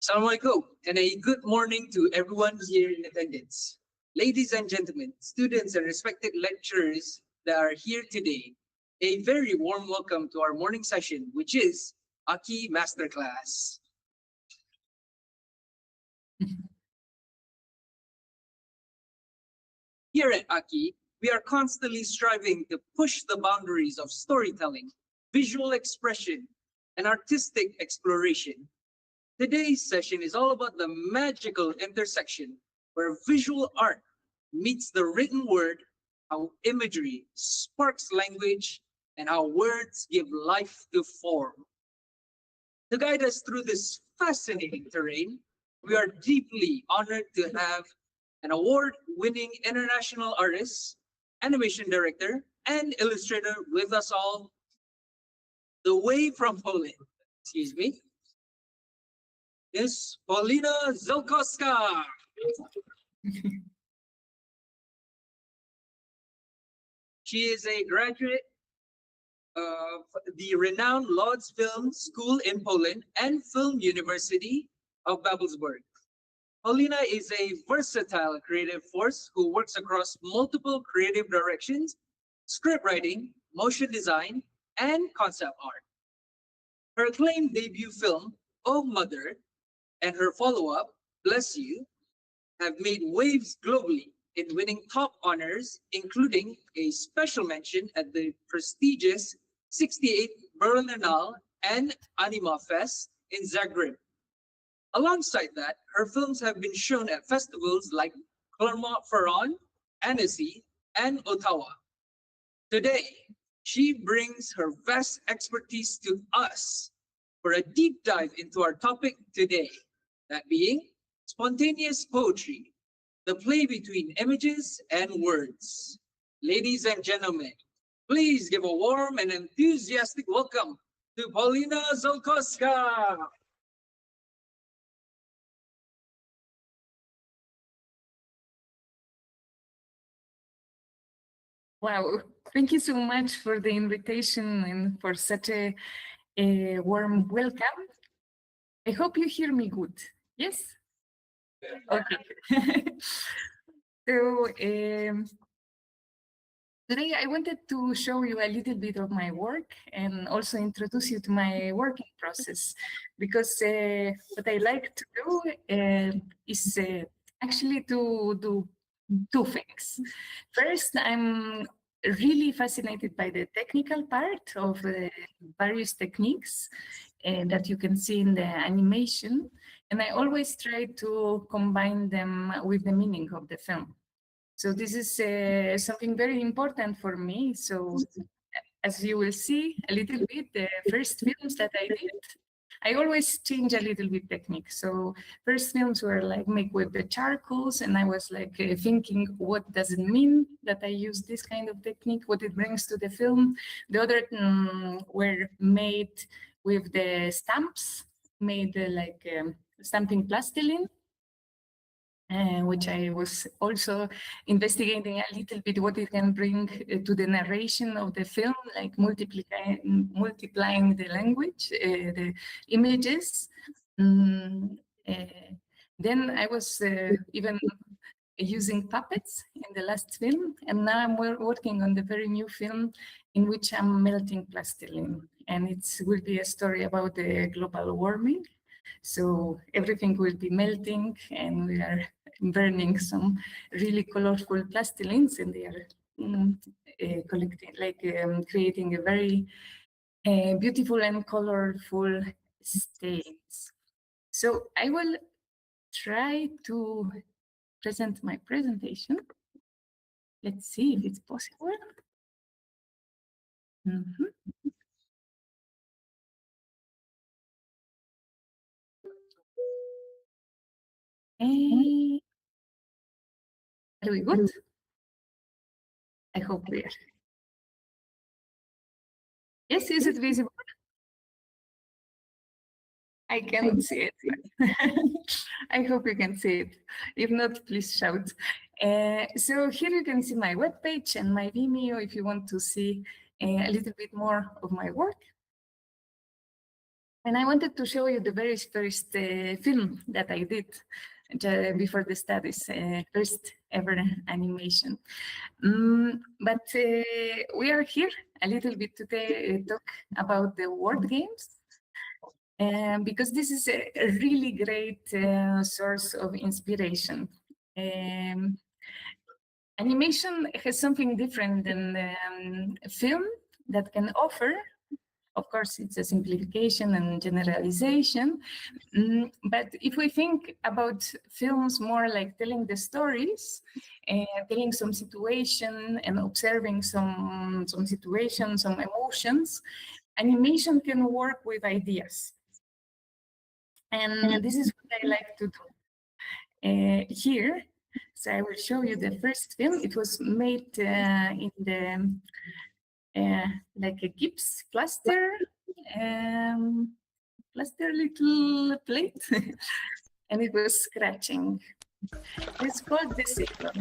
Assalamualaikum and a good morning to everyone here in attendance. Ladies and gentlemen, students and respected lecturers that are here today, a very warm welcome to our morning session, which is AKI Masterclass. Here at AKI, we are constantly striving to push the boundaries of storytelling, visual expression, and artistic exploration. Today's session is all about the magical intersection where visual art meets the written word, how imagery sparks language, and how words give life to form. To guide us through this fascinating terrain, we are deeply honored to have an award-winning international artist, animation director, and illustrator with us all, the way from Poland. Excuse me. Is Paulina Ziolkowska. She is a graduate of the renowned Lodz Film School in Poland and Film University of Babelsberg. Paulina is a versatile creative force who works across multiple creative directions, script writing, motion design, and concept art. Her acclaimed debut film, Oh Mother, and her follow-up, Bless You, have made waves globally in winning top honors, including a special mention at the prestigious 68th Berlinale and Anima Fest in Zagreb. Alongside that, her films have been shown at festivals like Clermont-Ferrand, Annecy, and Ottawa. Today, she brings her vast expertise to us for a deep dive into our topic today, that being spontaneous poetry, the play between images and words. Ladies and gentlemen, please give a warm and enthusiastic welcome to Paulina Ziolkowska. Wow, thank you so much for the invitation and for such a warm welcome. I hope you hear me good. Yes? Okay. So today I wanted to show you a little bit of my work and also introduce you to my working process, because what I like to do is actually to do two things. First, I'm really fascinated by the technical part of various techniques that you can see in the animation, and I always try to combine them with the meaning of the film. So this is something very important for me. So as you will see a little bit, the first films that I did, I always change a little bit technique. So first films were like made with the charcoals, and I was like thinking, what does it mean that I use this kind of technique, what it brings to the film. The other were made with the stamps, made like stamping plastilin, which I was also investigating a little bit what it can bring to the narration of the film, like multiplying the language, the images. Then I was even using puppets in the last film, and now I'm working on the very new film in which I'm melting plastilin, and it will be a story about the global warming. So everything will be melting, and we are burning some really colorful plastilins, and they are collecting, like creating a very beautiful and colorful stains. So I will try to present my presentation. Let's see if it's possible. Are we good? I hope we are. Yes, is it visible? I cannot see it. I hope you can see it. If not, please shout. So here you can see my webpage and my Vimeo if you want to see a little bit more of my work. And I wanted to show you the very first film that I did before the studies, first ever animation. But we are here a little bit today talk about the word games. Because this is a really great source of inspiration. Animation has something different than film that can offer. Of course, it's a simplification and generalization. But if we think about films more like telling the stories, telling some situation and observing some situation, some emotions, animation can work with ideas. And this is what I like to do here. So I will show you the first film. It was made in the like a gips plaster little plate, and it was scratching. It's called the sailor.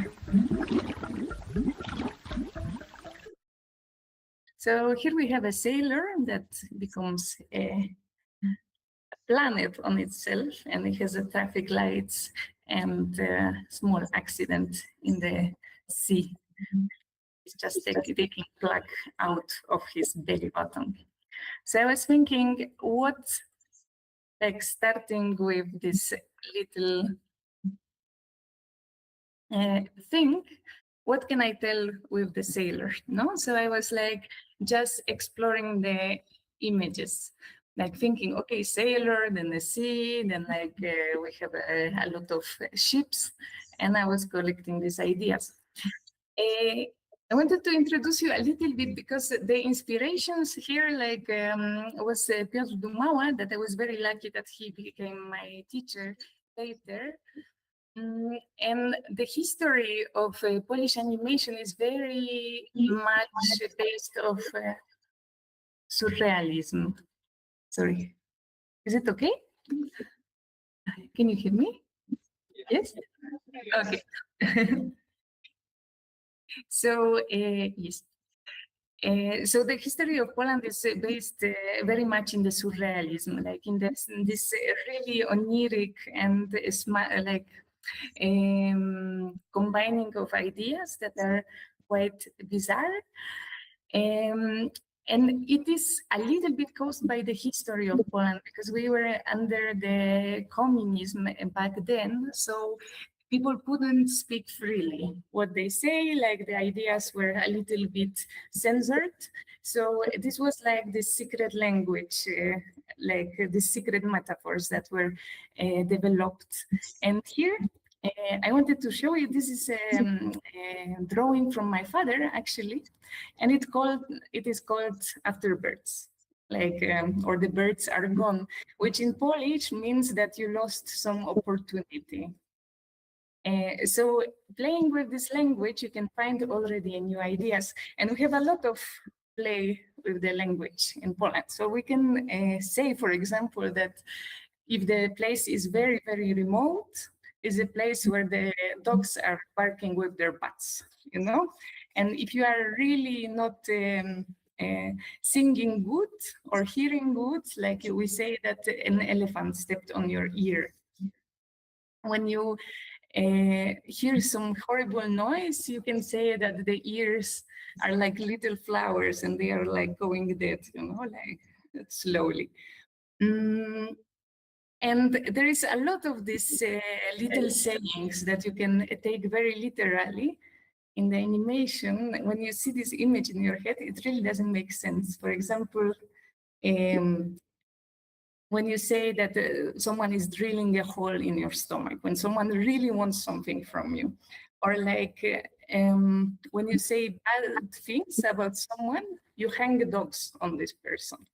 So here we have a sailor that becomes a planet on itself, and it has a traffic lights and a small accident in the sea. He's just taking plug out of his belly button. So I was thinking, what, like starting with this little thing, what can I tell with the sailor? No, so I was like just exploring the images, like thinking, okay, sailor, then the sea, then like we have a lot of ships, and I was collecting these ideas. I wanted to introduce you a little bit because the inspirations here, like was Piotr Dumawa, that I was very lucky that he became my teacher later. And the history of Polish animation is very much based of surrealism. Sorry, is it okay? Can you hear me? Yes? Okay. So, yes. So the history of Poland is based very much in the surrealism, like in this really oniric and like combining of ideas that are quite bizarre. And it is a little bit caused by the history of Poland because we were under the communism back then. So people couldn't speak freely. What they say, like the ideas were a little bit censored. So this was like the secret language, like the secret metaphors that were developed. And here, I wanted to show you, this is a drawing from my father, actually, and it is called After Birds, like, or the birds are gone, which in Polish means that you lost some opportunity. So playing with this language, you can find already new ideas. And we have a lot of play with the language in Poland. So we can say, for example, that if the place is very, very remote, is a place where the dogs are barking with their butts, you know? And if you are really not singing good or hearing good, like we say that an elephant stepped on your ear. When you hear some horrible noise, you can say that the ears are like little flowers and they are like going dead, you know, like slowly. And there is a lot of these little sayings that you can take very literally in the animation. When you see this image in your head, it really doesn't make sense. For example, when you say that someone is drilling a hole in your stomach, when someone really wants something from you, or like when you say bad things about someone, you hang dogs on this person.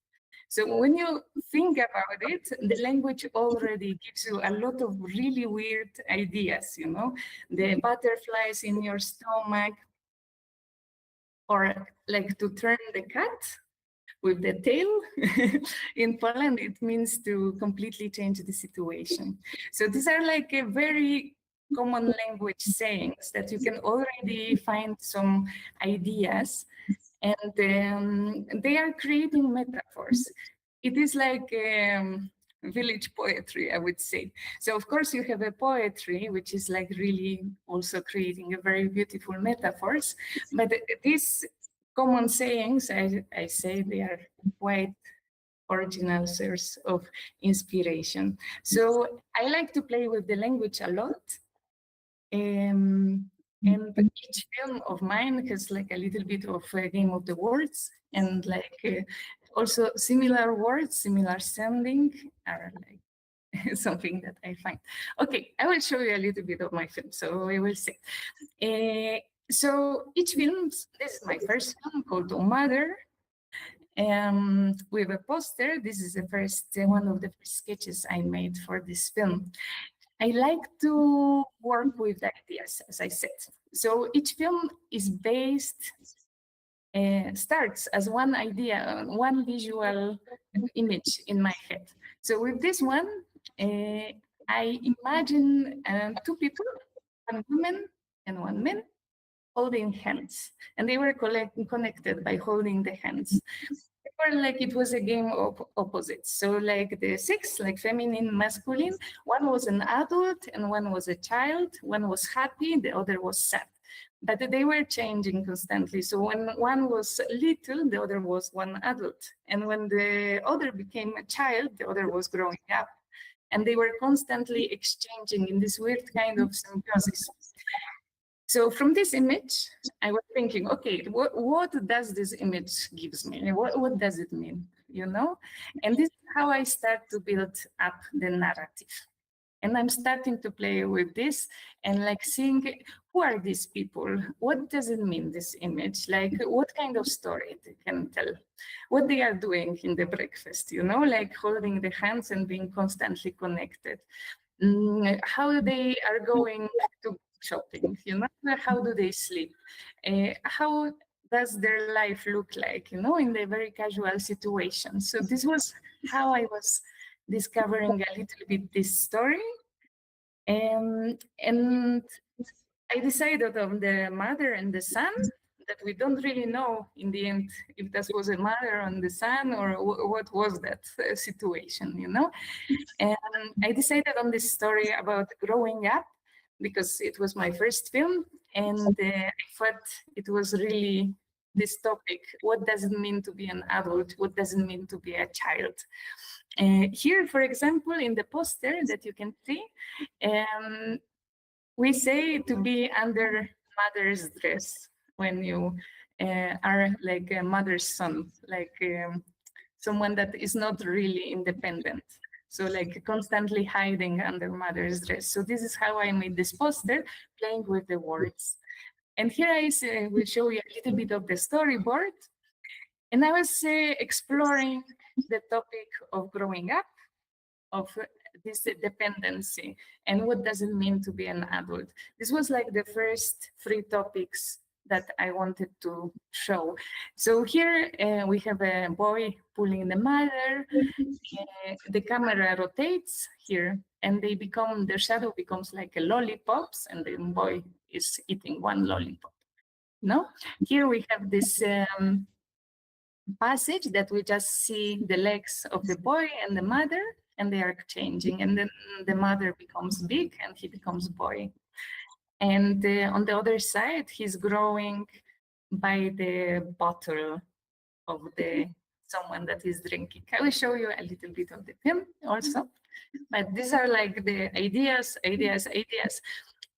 So when you think about it, the language already gives you a lot of really weird ideas, you know, the butterflies in your stomach, or like to turn the cat with the tail. In Poland, it means to completely change the situation. So these are like a very common language sayings that you can already find some ideas, and they are creating metaphors. it is like village poetry, I would say. So of course you have a poetry, which is like really also creating a very beautiful metaphors. But these common sayings, I say they are quite original source of inspiration. So I like to play with the language a lot. And each film of mine has like a little bit of a game of the words, and like also similar words, similar sounding are like something that I find. Okay, I will show you a little bit of my film, so we will see. So each film, this is my first film called O Mother. With a poster, this is the first one of the first sketches I made for this film. I like to work with ideas, as I said. So each film is based, starts as one idea, one visual image in my head. So with this one, I imagine two people, one woman and one man, holding hands. And they were connected by holding the hands. Or like it was a game of opposites. So like the sex, like feminine, masculine, one was an adult and one was a child. One was happy, the other was sad. But they were changing constantly. So when one was little, the other was one adult. And when the other became a child, the other was growing up. And they were constantly exchanging in this weird kind of symbiosis. So from this image, I was thinking, okay, what does this image gives me? What does it mean, you know? And this is how I start to build up the narrative. And I'm starting to play with this and like seeing who are these people? What does it mean, this image? Like what kind of story they can tell? What they are doing in the breakfast, you know, like holding the hands and being constantly connected. How they are going to shopping, you know, how do they sleep? How does their life look like, you know, in the very casual situation? So this was how I was discovering a little bit this story. And I decided on the mother and the son, that we don't really know in the end if that was a mother and the son or what was that situation, you know. And I decided on this story about growing up because it was my first film, and I thought it was really this topic. What does it mean to be an adult? What does it mean to be a child? Here, for example, in the poster that you can see, we say to be under mother's dress when you are like a mother's son, like someone that is not really independent. So like constantly hiding under mother's dress. So this is how I made this poster, playing with the words. And here I will show you a little bit of the storyboard. And I was exploring the topic of growing up, of this dependency, and what does it mean to be an adult. This was like the first 3 topics that I wanted to show. So here we have a boy pulling the mother, the camera rotates here, and their shadow becomes like a lollipops, and the boy is eating one lollipop. No, here we have this passage that we just see the legs of the boy and the mother, and they are changing, and then the mother becomes big and he becomes boy. And on the other side, he's growing by the bottle of the someone that is drinking. I will show you a little bit of the film also, but these are like the ideas.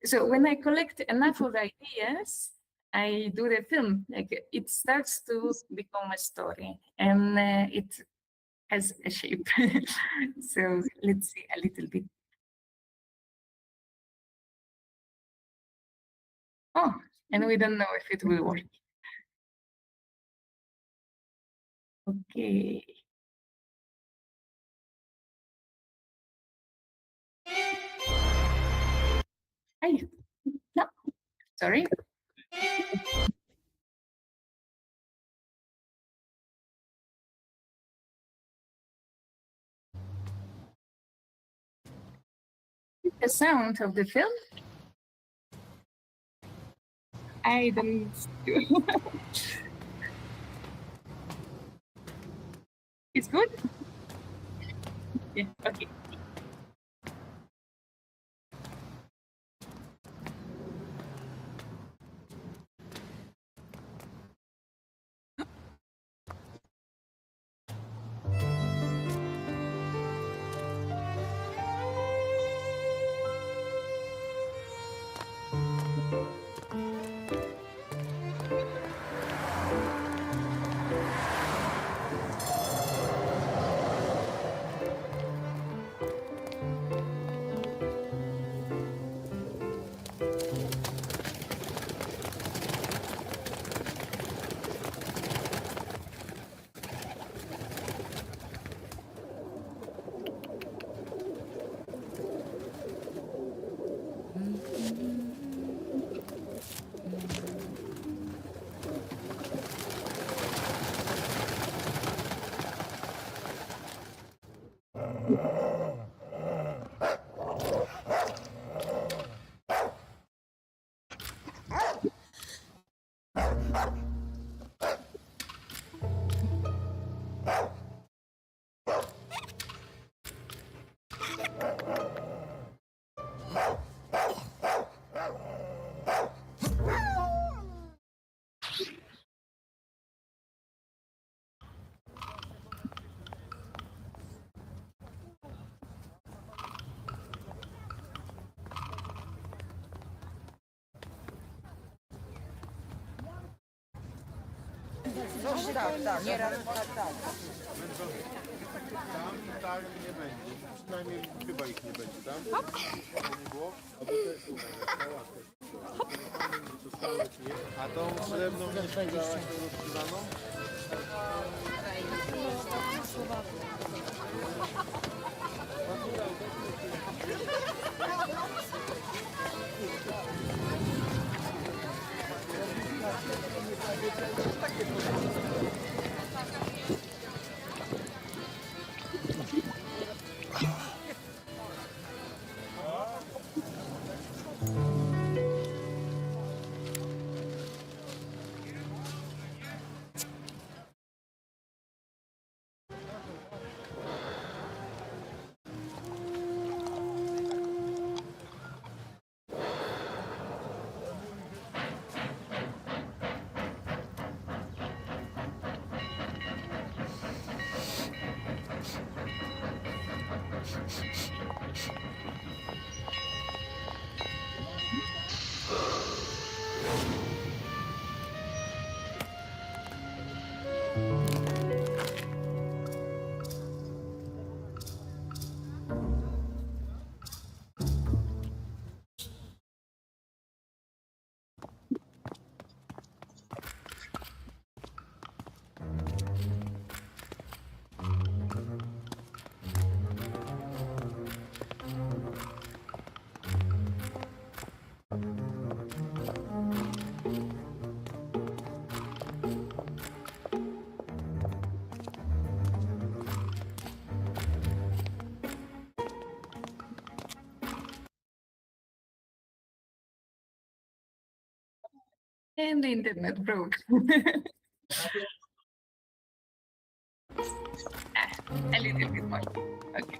So when I collect enough of ideas, I do the film. Like it starts to become a story, and it has a shape. So let's see a little bit. Oh, and we don't know if it will work. Okay. Ay, no, sorry. The sound of the film. I don't. It's good. Yeah, okay. Tak, nieraz tak. Tam tak nie będzie. Przynajmniej chyba ich nie będzie tam. Nie było. Aby te zostały nie. A tą srebrną nie sprzedałaś tą rozkrzywaną? And the internet broke. A little bit more. Okay.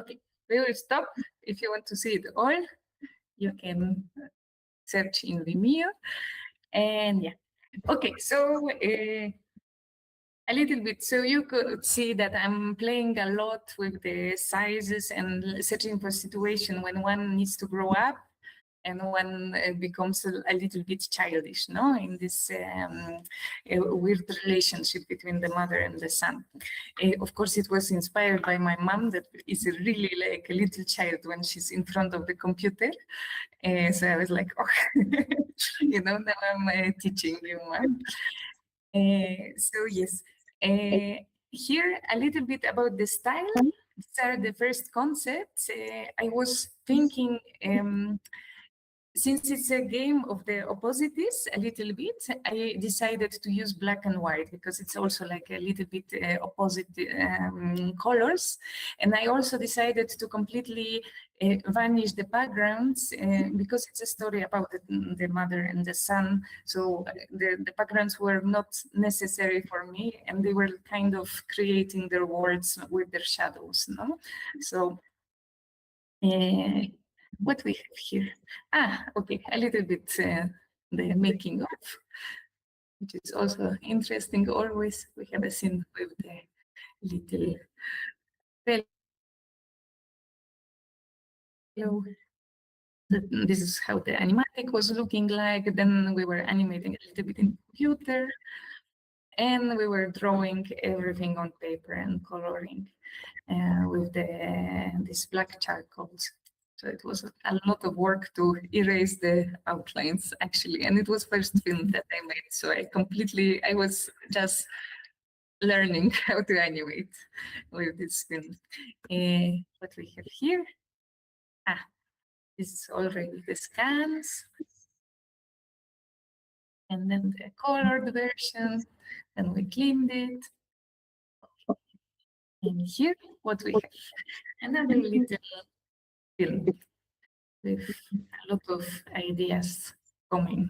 Okay, we will stop. If you want to see it all, you can search in Vimeo. And yeah, okay, so a little bit. So you could see that I'm playing a lot with the sizes and searching for situation when one needs to grow up and one becomes a little bit childish, no, in this weird relationship between the mother and the son. Of course, it was inspired by my mom, that is really like a little child when she's in front of the computer. So I was like, oh, now I'm teaching you, Mom. So yes, here a little bit about the style. These are the first concepts. I was thinking, since it's a game of the opposites a little bit, I decided to use black and white because it's also like a little bit opposite colors. And I also decided to completely vanish the backgrounds because it's a story about the mother and the son. So the backgrounds were not necessary for me, and they were kind of creating their worlds with their shadows. No? So what we have here? Okay, a little bit the making of, which is also interesting. Always we have a scene with the little fellow. This is how the animatic was looking like. Then we were animating a little bit in computer, and we were drawing everything on paper and coloring with these black charcoals. So it was a lot of work to erase the outlines, actually. And it was first film that I made. So I was just learning how to animate with this film. What we have here, this is already the scans. And then the colored version, and we cleaned it. And here, what we have, another little film with a lot of ideas coming,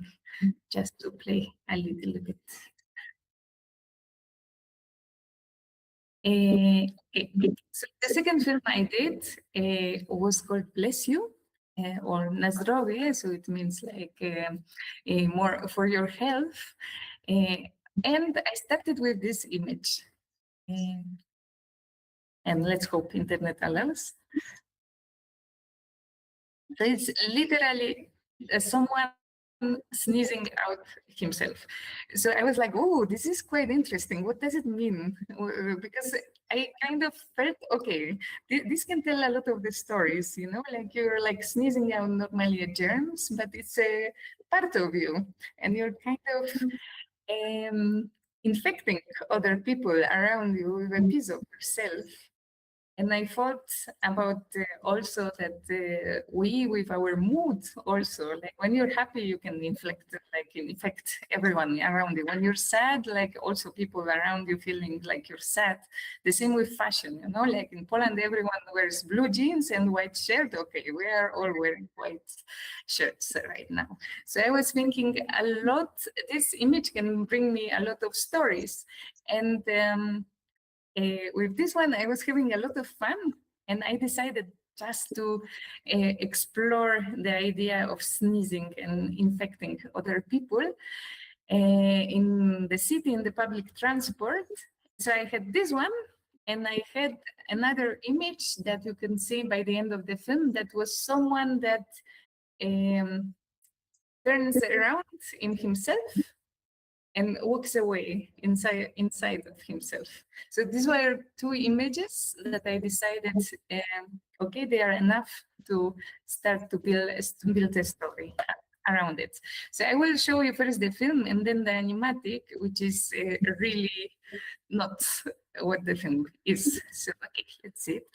just to play a little bit. So the second film I did was called Bless You, or Na zdrowie, so it means like more for your health. And I started with this image. And let's hope internet allows. So it's literally someone sneezing out himself. So I was like, oh, this is quite interesting. What does it mean? Because I kind of felt, okay, this can tell a lot of the stories, like you're like sneezing out normally germs, but it's a part of you, and you're kind of infecting other people around you with a piece of yourself. And I thought about also that we, with our mood, also, like when you're happy, you can infect everyone around you. When you're sad, like also people around you feeling like you're sad. The same with fashion, like in Poland, everyone wears blue jeans and white shirt. Okay, we are all wearing white shirts right now. So I was thinking a lot, this image can bring me a lot of stories. And with this one, I was having a lot of fun, and I decided just to explore the idea of sneezing and infecting other people in the city, in the public transport. So I had this one, and I had another image that you can see by the end of the film that was someone that turns around in himself and walks away inside of himself. So these were two images that I decided, okay, they are enough to start to build a story around it. So I will show you first the film and then the animatic, which is really not what the film is. So okay, let's see it.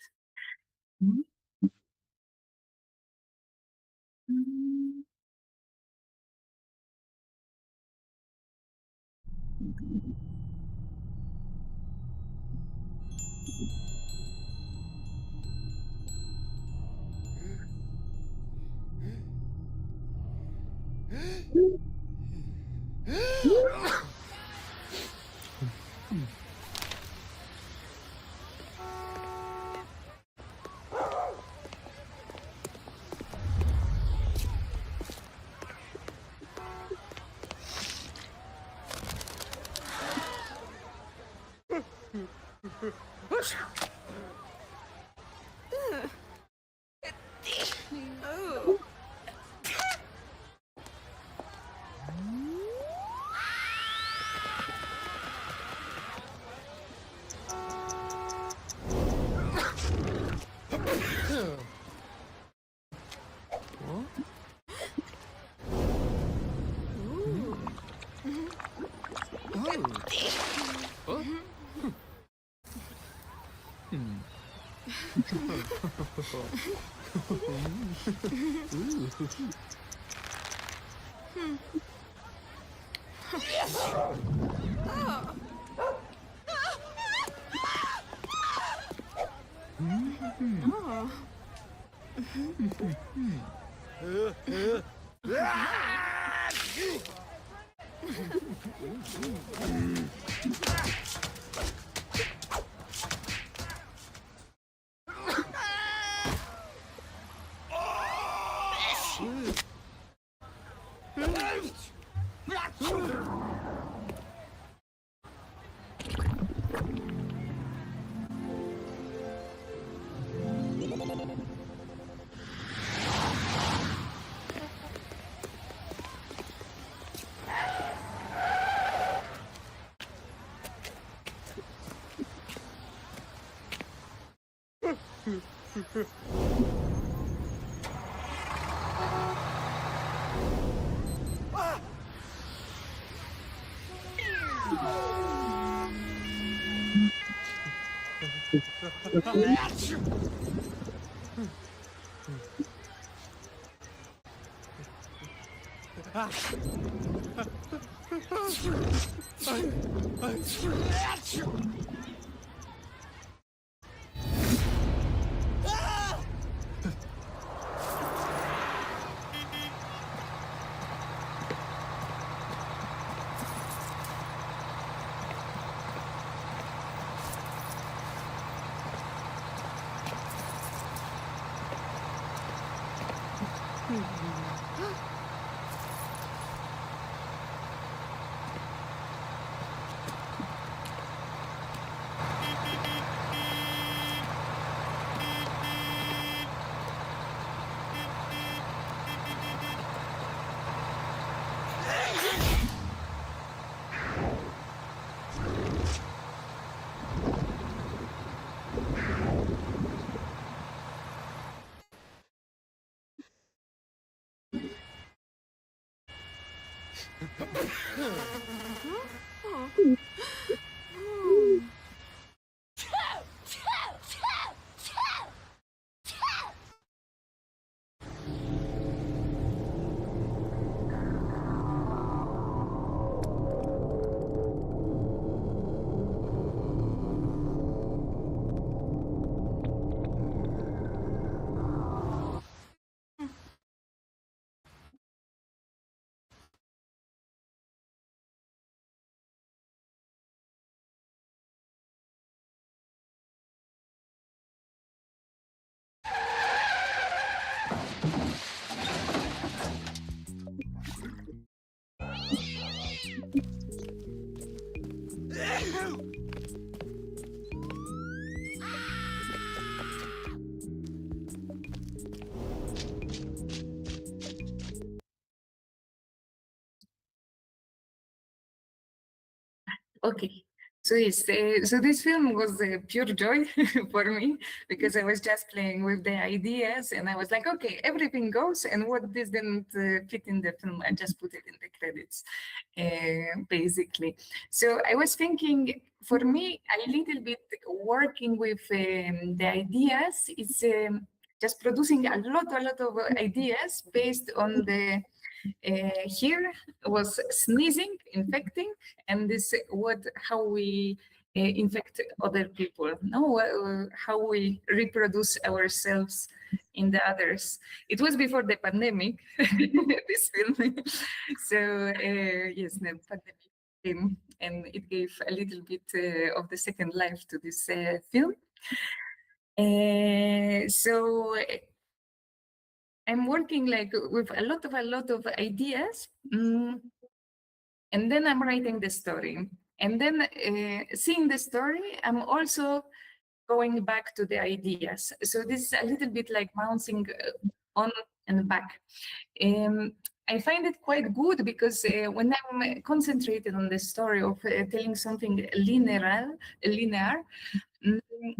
Okay. So yes, so this film was pure joy for me because I was just playing with the ideas and I was like, okay, everything goes, and what this didn't fit in the film, I just put it in the credits, basically. So I was thinking, for me, a little bit working with the ideas is just producing a lot of ideas based on the here was sneezing, infecting, and this what how we infect other people. No, how we reproduce ourselves in the others. It was before the pandemic. This film, so yes, the pandemic came, and it gave a little bit of the second life to this film. So I'm working like with a lot of ideas, and then I'm writing the story. And then seeing the story, I'm also going back to the ideas. So this is a little bit like bouncing on and back. I find it quite good because when I'm concentrated on the story of telling something linear,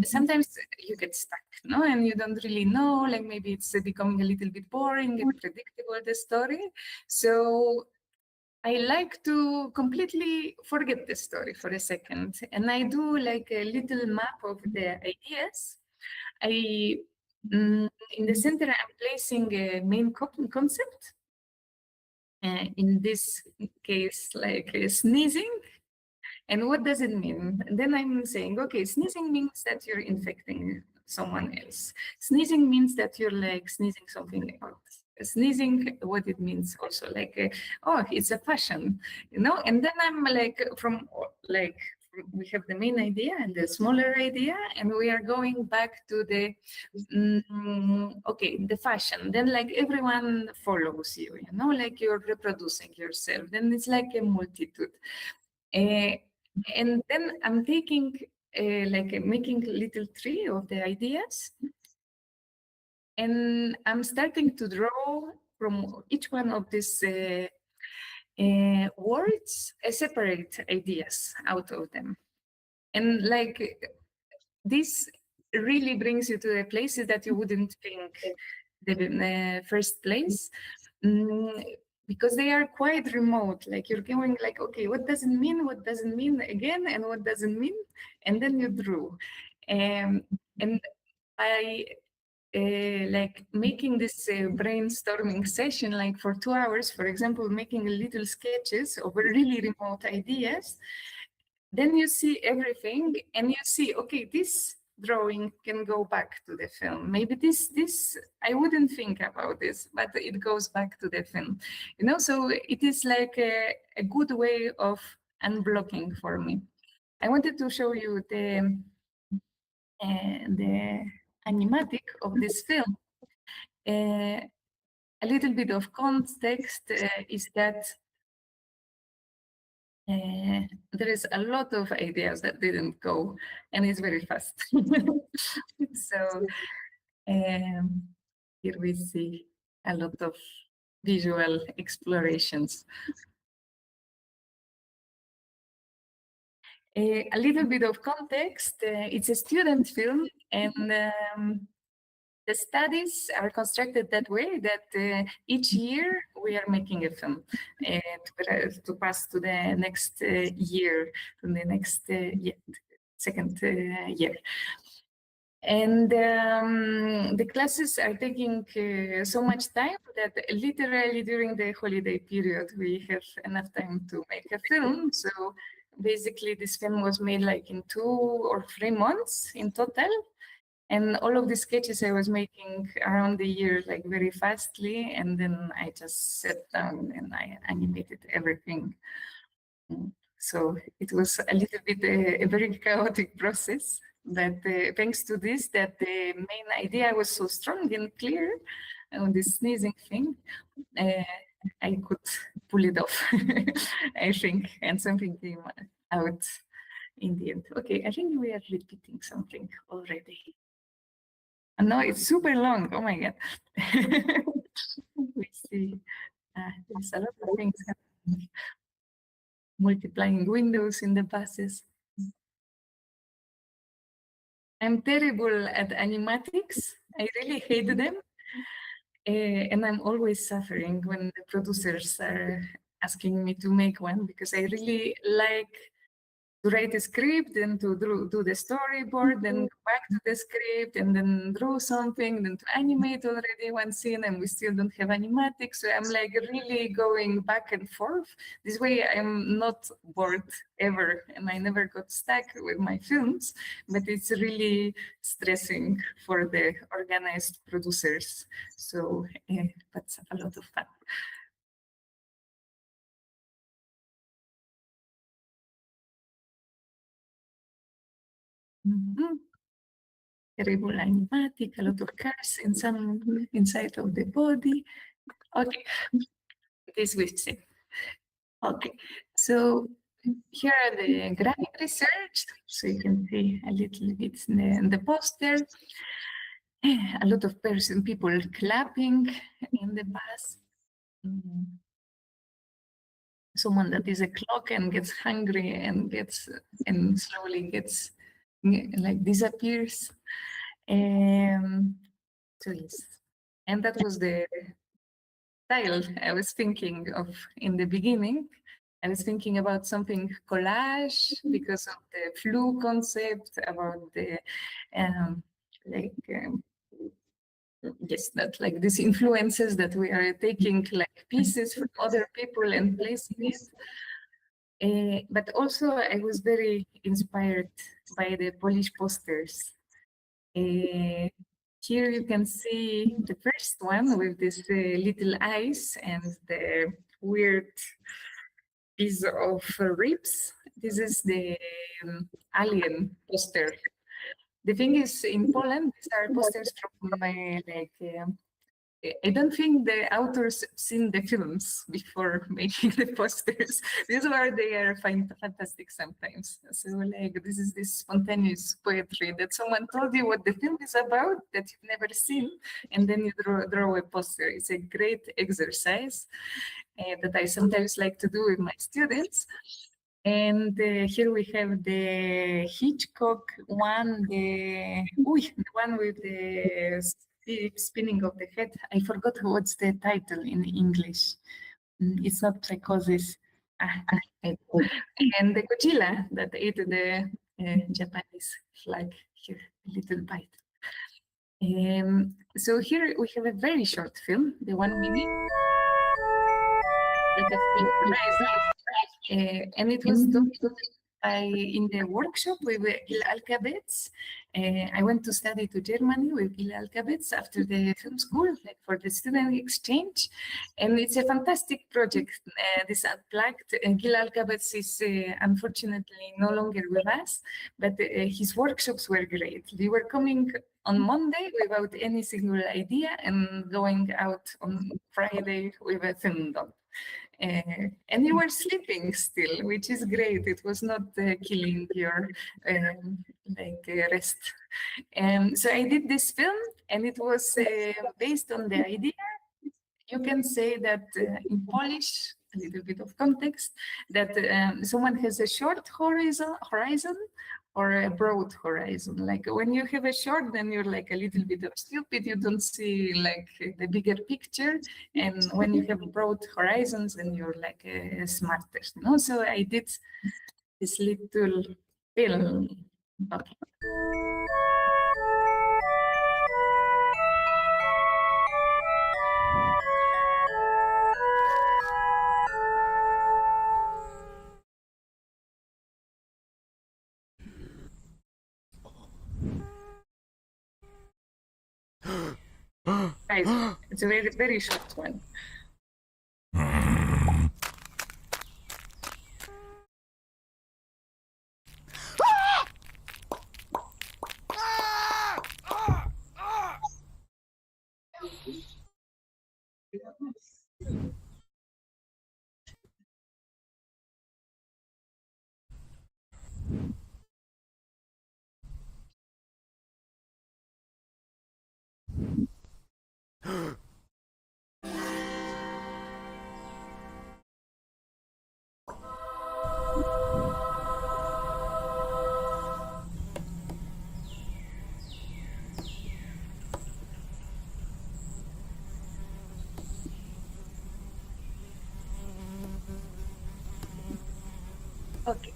sometimes you get stuck, no, and you don't really know. Like maybe it's becoming a little bit boring and predictable, the story. So I like to completely forget the story for a second, and I do like a little map of the ideas. I in the center I'm placing a main concept. In this case, like sneezing. And what does it mean? And then I'm saying, okay, sneezing means that you're infecting someone else. Sneezing means that you're like sneezing something out. Sneezing, what it means also, like, oh, it's a passion, you know? And then I'm like, we have the main idea and the smaller idea, and we are going back to the, okay, the fashion. Then like everyone follows you, you know, like you're reproducing yourself. Then it's like a multitude. And then I'm taking, making a little tree of the ideas. And I'm starting to draw from each one of these words, separate ideas out of them. And like this really brings you to the places that you wouldn't think the first place. Because they are quite remote. Like you're going like, okay, what does it mean? What doesn't mean again? And what doesn't mean? And then you drew. And by like making this brainstorming session, like for 2 hours, for example, making little sketches of really remote ideas, then you see everything and you see, okay, this drawing can go back to the film. Maybe this I wouldn't think about this, but it goes back to the film, you know. So it is like a good way of unblocking for me. I wanted to show you the animatic of this film. A little bit of context is that there is a lot of ideas that didn't go, and it's very fast. So here we see a lot of visual explorations. A little bit of context. It's a student film, and the studies are constructed that way that each year we are making a film to pass to the next year, to the next second year. And the classes are taking so much time that literally during the holiday period, we have enough time to make a film. So basically this film was made like in 2 or 3 months in total. And all of the sketches I was making around the year, like very fastly. And then I just sat down and I animated everything. So it was a little bit a very chaotic process. But thanks to this, that the main idea was so strong and clear on this sneezing thing, I could pull it off, I think, and something came out in the end. Okay, I think we are repeating something already. And now it's super long. Oh my God. We see there's a lot of things happening. Multiplying windows in the buses. I'm terrible at animatics. I really hate them. And I'm always suffering when the producers are asking me to make one, because I really like to write a script and to do the storyboard, then go back to the script and then draw something, then to animate already one scene, and we still don't have animatics. So I'm like really going back and forth. This way I'm not bored ever, and I never got stuck with my films, but it's really stressing for the organized producers. So that's a lot of fun. Terrible animatic, a lot of cars in some inside of the body. Okay, this we see. Okay, so here are the graphic research. So you can see a little bit in the poster. A lot of people clapping in the bus. Someone that is a clock and gets hungry and slowly gets like disappears. So yes, and that was the style I was thinking of in the beginning. I was thinking about something collage because of the flu concept, about the yes, that like these influences that we are taking like pieces from other people and placing it. But also I was very inspired by the Polish posters. Here you can see the first one with this little eyes and the weird piece of ribs. This is the alien poster. The thing is, in Poland, these are posters from my I don't think the authors have seen the films before making the posters. This is where they are fantastic sometimes. So like this is this spontaneous poetry that someone told you what the film is about that you've never seen, and then you draw a poster. It's a great exercise that I sometimes like to do with my students. And here we have the Hitchcock one, the one with the spinning of the head. I forgot what's the title in English. It's not psychosis. And the Godzilla that ate the Japanese flag. Here, a little bite. So here we have a very short film, the 1 minute. And it was done in the workshop with Il Alcabets. I went to study to Germany with Il Alcabets after the film school, like for the student exchange. And it's a fantastic project. This Unplugged. Gil Alcabets is unfortunately no longer with us, but his workshops were great. They were coming on Monday without any single idea and going out on Friday with a film done. And you were sleeping still, which is great. It was not killing your rest. So I did this film, and it was based on the idea. You can say that in Polish, a little bit of context, that someone has a short horizon or a broad horizon. Like when you have a short, then you're like a little bit of stupid. You don't see like the bigger picture. And when you have broad horizons, then you're like smarter. No? So I did this little film. Okay. It's a very, very short one. Okay.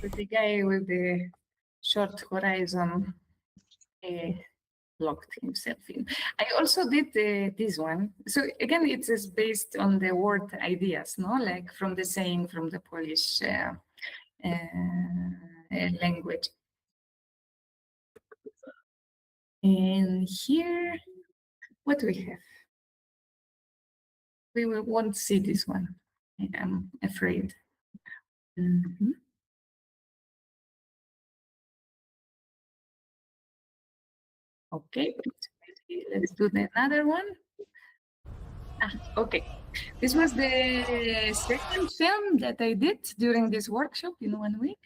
So the guy with the short horizon locked himself in. I also did this one. So again, it is based on the word ideas, no? Like from the saying from the Polish language. And here, what do we have? We won't see this one, I'm afraid. Mm-hmm. Okay, let's do another one. Okay, This was the second film that I did during this workshop in 1 week.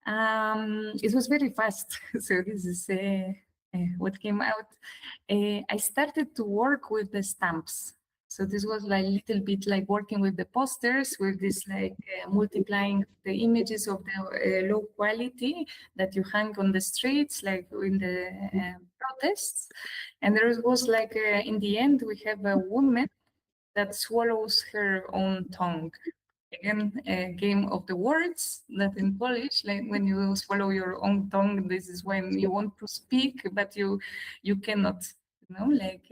It was very fast, so this is what came out. I started to work with the stamps. So this was like a little bit like working with the posters, with this like multiplying the images of the low quality that you hang on the streets, like in the protests. And there was like, in the end, we have a woman that swallows her own tongue. Again, a game of the words that in Polish, like when you swallow your own tongue, this is when you want to speak, but you cannot, you know, like,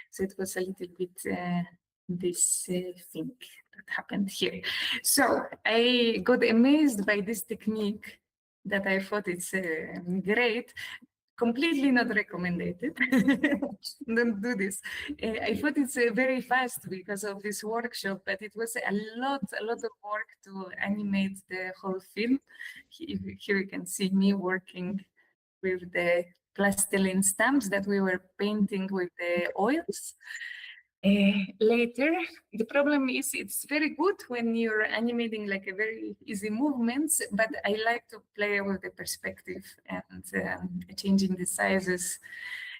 so it was a little bit this thing that happened here. So I got amazed by this technique that I thought it's great. Completely not recommended. Don't do this. I thought it's very fast because of this workshop, but it was a lot of work to animate the whole film. Here you can see me working with the plastiline stamps that we were painting with the oils. Later, the problem is it's very good when you're animating like a very easy movements, but I like to play with the perspective and changing the sizes,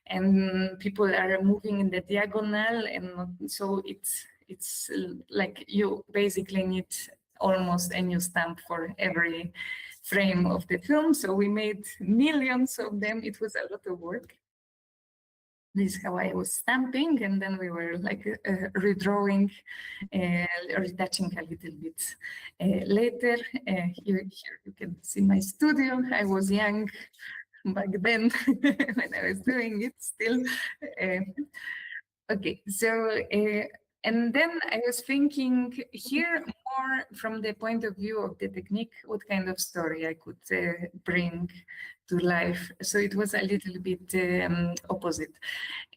and people are moving in the diagonal, and so it's like you basically need almost a new stamp for every frame of the film. So we made millions of them. It was a lot of work. This is how I was stamping, and then we were like redrawing, retouching a little bit. Later, here you can see my studio. I was young back then when I was doing it still. Okay, so, and then I was thinking here more from the point of view of the technique, what kind of story I could bring to life. So it was a little bit opposite.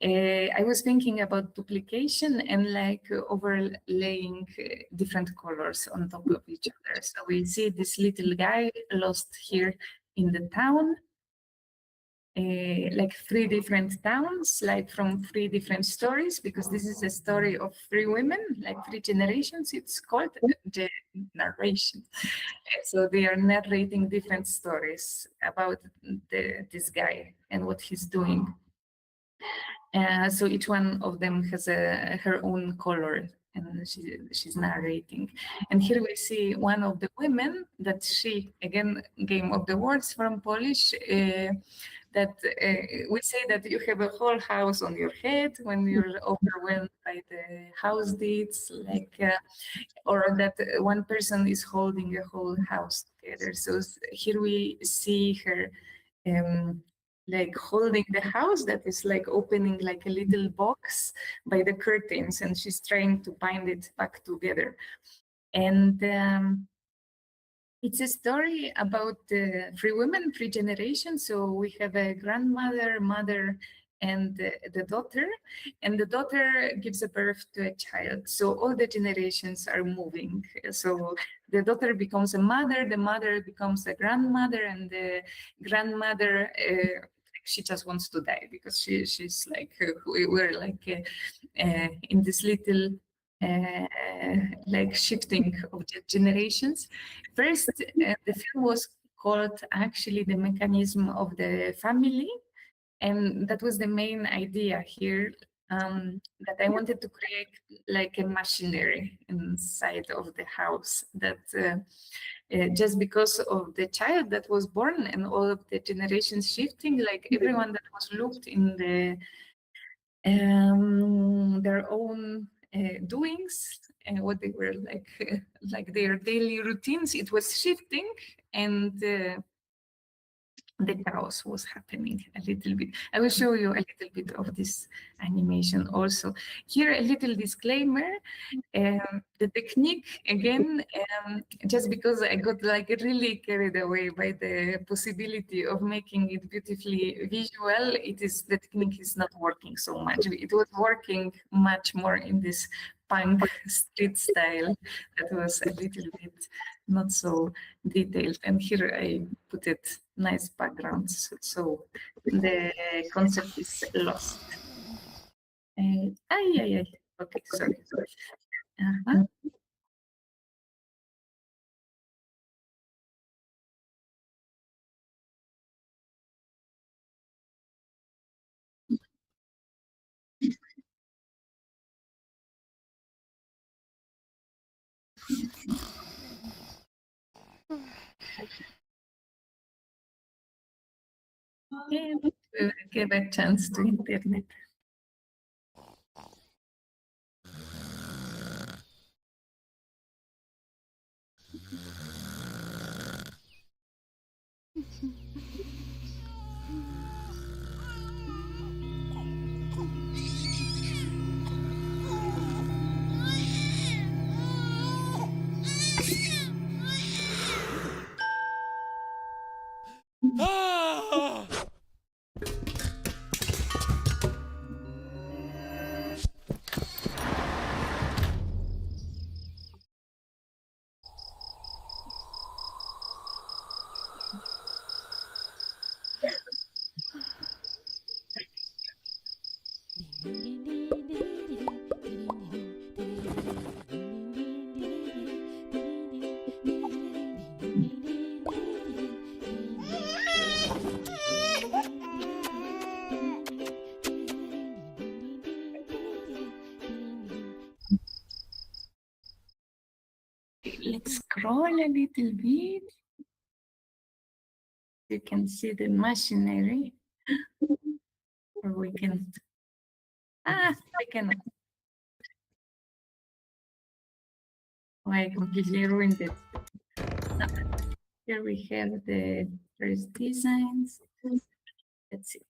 I was thinking about duplication and like overlaying different colors on top of each other. So we see this little guy lost here in the town, like 3 different towns, like from 3 different stories, because this is a story of 3 women, like 3 generations. It's called the narration. So they are narrating different stories about this guy and what he's doing. So each one of them has her own color, and she's narrating. And here we see one of the women that she, again, game of the words from Polish, that we say that you have a whole house on your head when you're overwhelmed by the house deeds, like, or that one person is holding a whole house together. So here we see her like holding the house that is like opening like a little box by the curtains, and she's trying to bind it back together. And it's a story about 3 women, 3 generations. So we have a grandmother, mother, and the daughter, and the daughter gives a birth to a child. So all the generations are moving. So the daughter becomes a mother, the mother becomes a grandmother, and the grandmother, she just wants to die because she's like, we're like in this little like shifting of the generations. First, the film was called actually The Mechanism of the Family, and that was the main idea here, that I wanted to create like a machinery inside of the house that just because of the child that was born and all of the generations shifting, like everyone that was looked in the their own doings and what they were like their daily routines, it was shifting, and the chaos was happening a little bit. I will show you a little bit of this animation also. Here, a little disclaimer. The technique, again, just because I got like really carried away by the possibility of making it beautifully visual, the technique is not working so much. It was working much more in this punk street style that was a little bit not so detailed. And here I put it nice backgrounds, so the concept is lost. Okay, sorry. Uh-huh. And we will give a chance to internet. Let's scroll a little bit. You can see the machinery. Or we can. I cannot. Oh, I completely ruined it. No. Here we have the first designs. Let's see.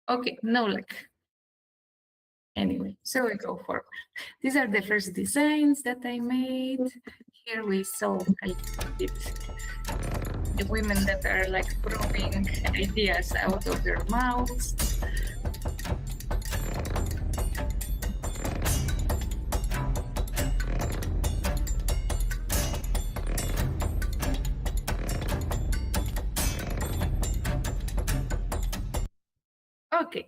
Okay, no luck. Anyway, so we go forward. These are the first designs that I made. Here we saw a little bit the women that are like throwing ideas out of their mouths. Okay,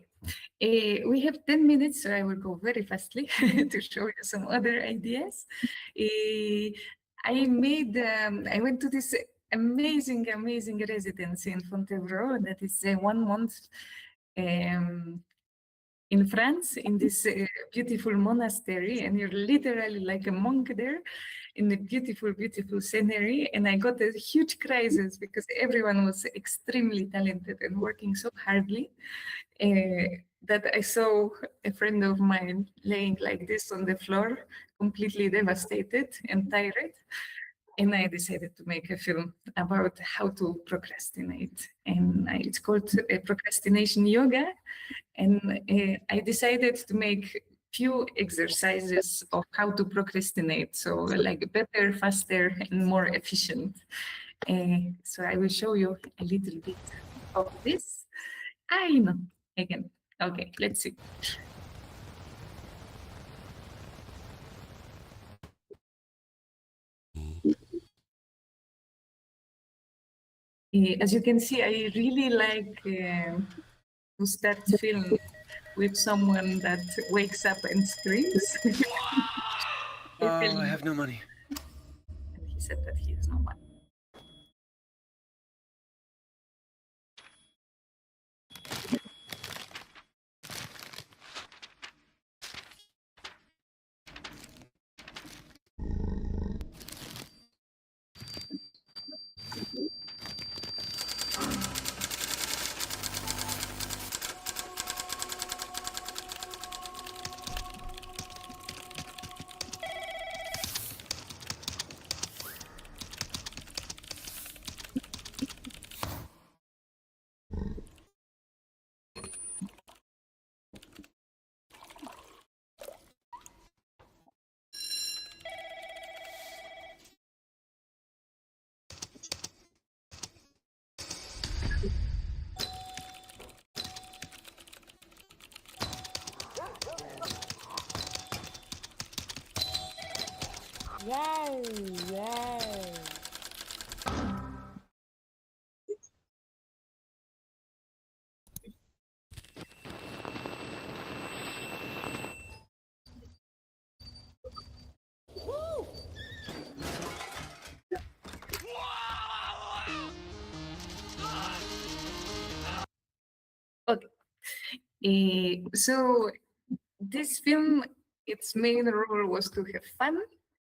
we have 10 minutes, so I will go very fastly to show you some other ideas. I went to this amazing residency in Fontevraud that is 1 month in France, in this beautiful monastery, and you're literally like a monk there in the beautiful scenery. And I got a huge crisis because everyone was extremely talented and working so hardly that I saw a friend of mine laying like this on the floor, completely devastated and tired. And I decided to make a film about how to procrastinate. And it's called Procrastination Yoga. And I decided to make few exercises of how to procrastinate. So like better, faster, and more efficient. So I will show you a little bit of this. I know, again. Okay, let's see. As you can see, I really like to start film with someone that wakes up and screams. Oh, I have no money. And he said that he has no money. Yay, yay. So this film, its main role was to have fun,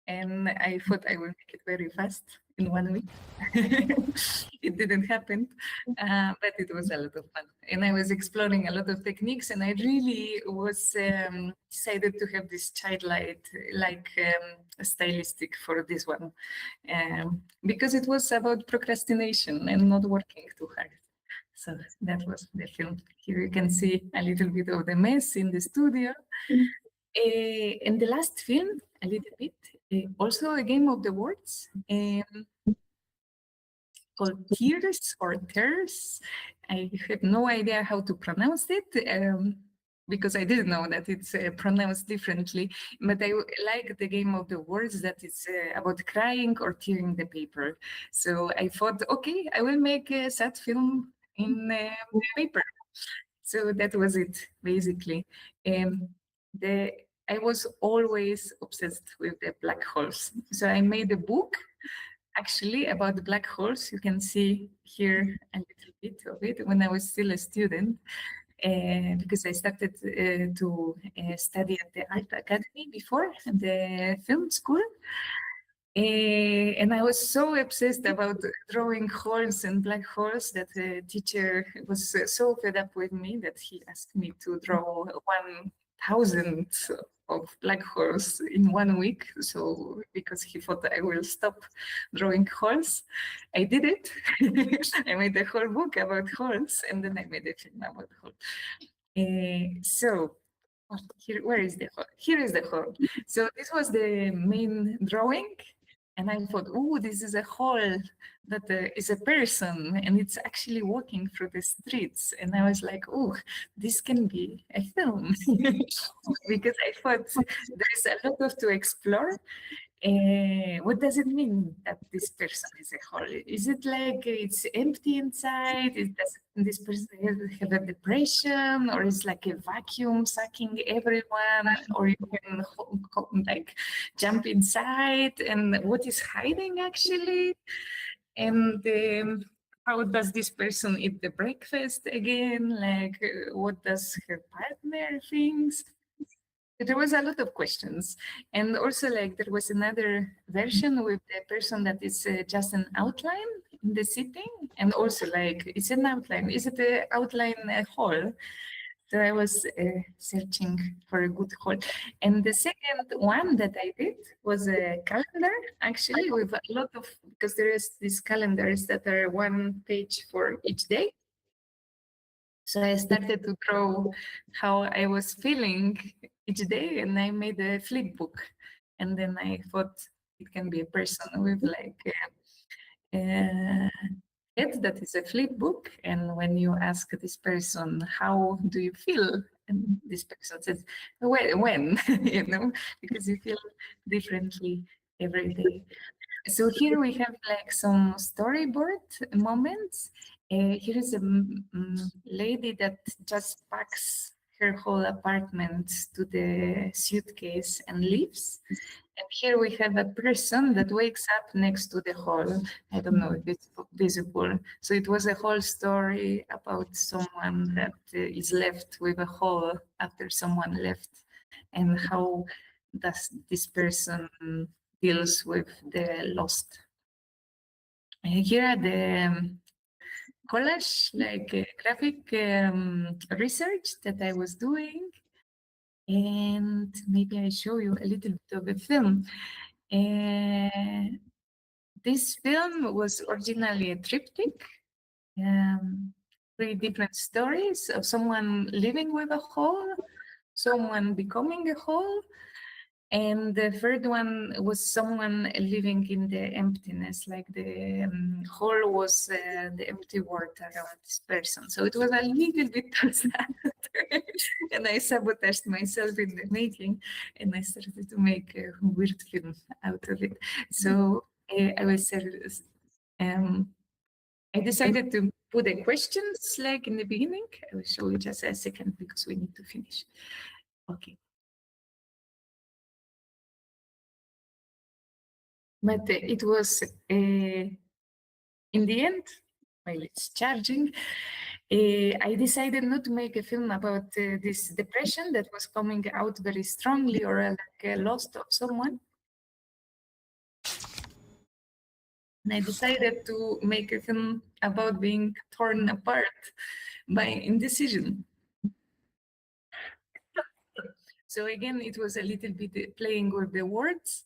and I thought I would make it very fast in 1 week. It didn't happen, but it was a lot of fun, and I was exploring a lot of techniques, and I really was decided to have this childlike stylistic for this one, because it was about procrastination and not working too hard. So that was the film. Here you can see a little bit of the mess in the studio. And the last film, a little bit, also a game of the words, called Tears or Tears. I have no idea how to pronounce it, because I didn't know that it's pronounced differently. But I like the game of the words that it's about crying or tearing the paper. So I thought, okay, I will make a sad film in paper. So that was it, basically. I was always obsessed with the black holes. So I made a book actually about the black holes. You can see here a little bit of it when I was still a student, because I started to study at the Art Academy before, the film school. And I was so obsessed about drawing holes and black holes that the teacher was so fed up with me that he asked me to draw 1,000 of black holes in 1 week. So because he thought I will stop drawing holes, I did it. I made a whole book about holes, and then I made a film about holes. So here, where is the hole? Here is the hole. So this was the main drawing. And I thought, oh, this is a hole that is a person, and it's actually walking through the streets. And I was like, oh, this can be a film. Because I thought there is a lot of to explore. What does it mean that this person is a hole? Is it like it's empty inside? Does this person have a depression, or is like a vacuum sucking everyone, or you can like jump inside? And what is hiding actually? And how does this person eat the breakfast again? Like, what does her partner thinks? There was a lot of questions, and also like there was another version with the person that is just an outline in the sitting, and also like it's an outline. Is it an outline hole? So I was searching for a good hole, and the second one that I did was a calendar, actually, with a lot of, because there is these calendars that are 1 page for each day. So I started to draw how I was feeling each day, and I made a flip book. And then I thought it can be a person with like a head that is a flip book. And when you ask this person, how do you feel? And this person says, when, you know, because you feel differently every day. So here we have like some storyboard moments. Here is a lady that just packs her whole apartment to the suitcase and leaves. And here we have a person that wakes up next to the hole. I don't know if it's visible. So it was a whole story about someone that is left with a hole after someone left, and how does this person deals with the lost. Here are the collage, like graphic research that I was doing. And maybe I show you a little bit of the film. This film was originally a triptych, 3 different stories of someone living with a hole, someone becoming a hole, and the third one was someone living in the emptiness, like the hole was the empty world around this person. So it was a little bit sad. And I sabotaged myself in the making, and I started to make a weird film out of it. So I was I decided to put the questions like in the beginning. I will show you just a second because we need to finish. Okay. But it was, in the end, while it's charging, I decided not to make a film about this depression that was coming out very strongly, or like a loss of someone. And I decided to make a film about being torn apart by indecision. So again, it was a little bit playing with the words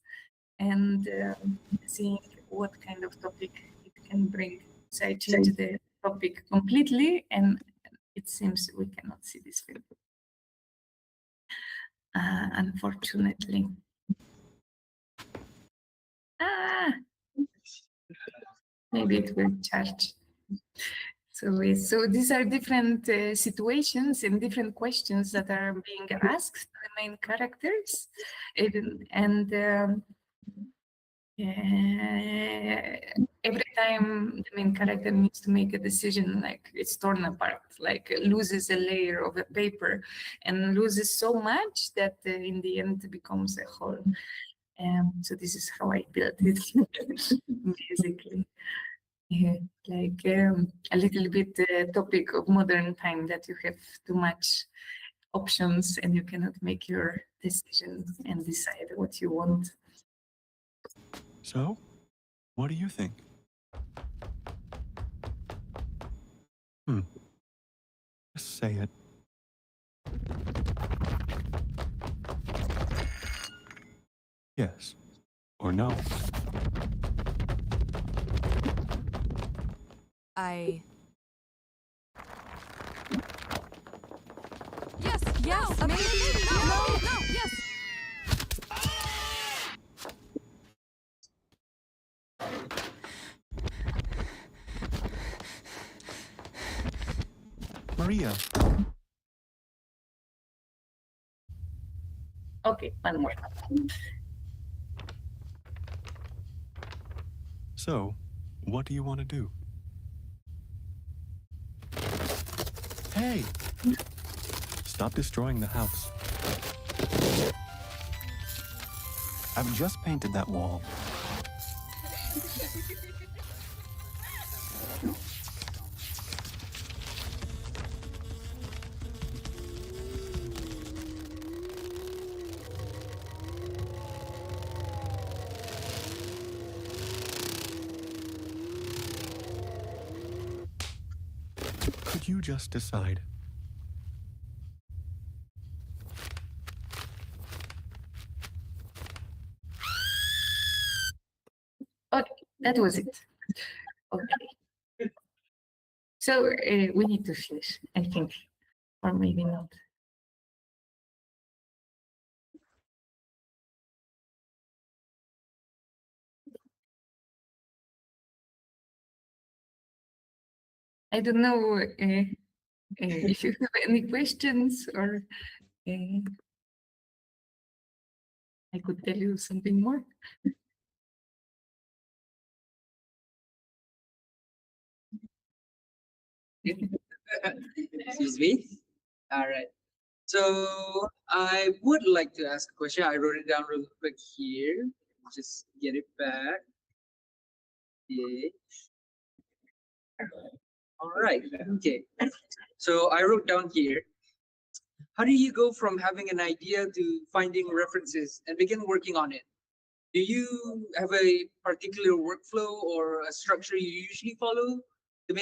and seeing what kind of topic it can bring. So I changed the topic completely, and it seems we cannot see this film, unfortunately. Maybe it will charge. So these are different situations and different questions that are being asked to the main characters, and every time the main character needs to make a decision, like it's torn apart, like loses a layer of a paper and loses so much that in the end it becomes a whole. So this is how I built it, basically. Like a little bit topic of modern time, that you have too much options and you cannot make your decision and decide what you want. So, what do you think? Just say it. Yes or no. Yes, yes, no, maybe, no, yes. Maria. Okay, one more. So, what do you want to do? Hey! Stop destroying the house. I've just painted that wall. Could you just decide? Okay, that was it. Okay. So we need to finish, I think, or maybe not. I don't know if you have any questions, or I could tell you something more. Excuse me. All right. So I would like to ask a question. I wrote it down real quick here. Just get it back. Yeah. All right. Okay. So I wrote down here. How do you go from having an idea to finding references and begin working on it? Do you have a particular workflow or a structure you usually follow to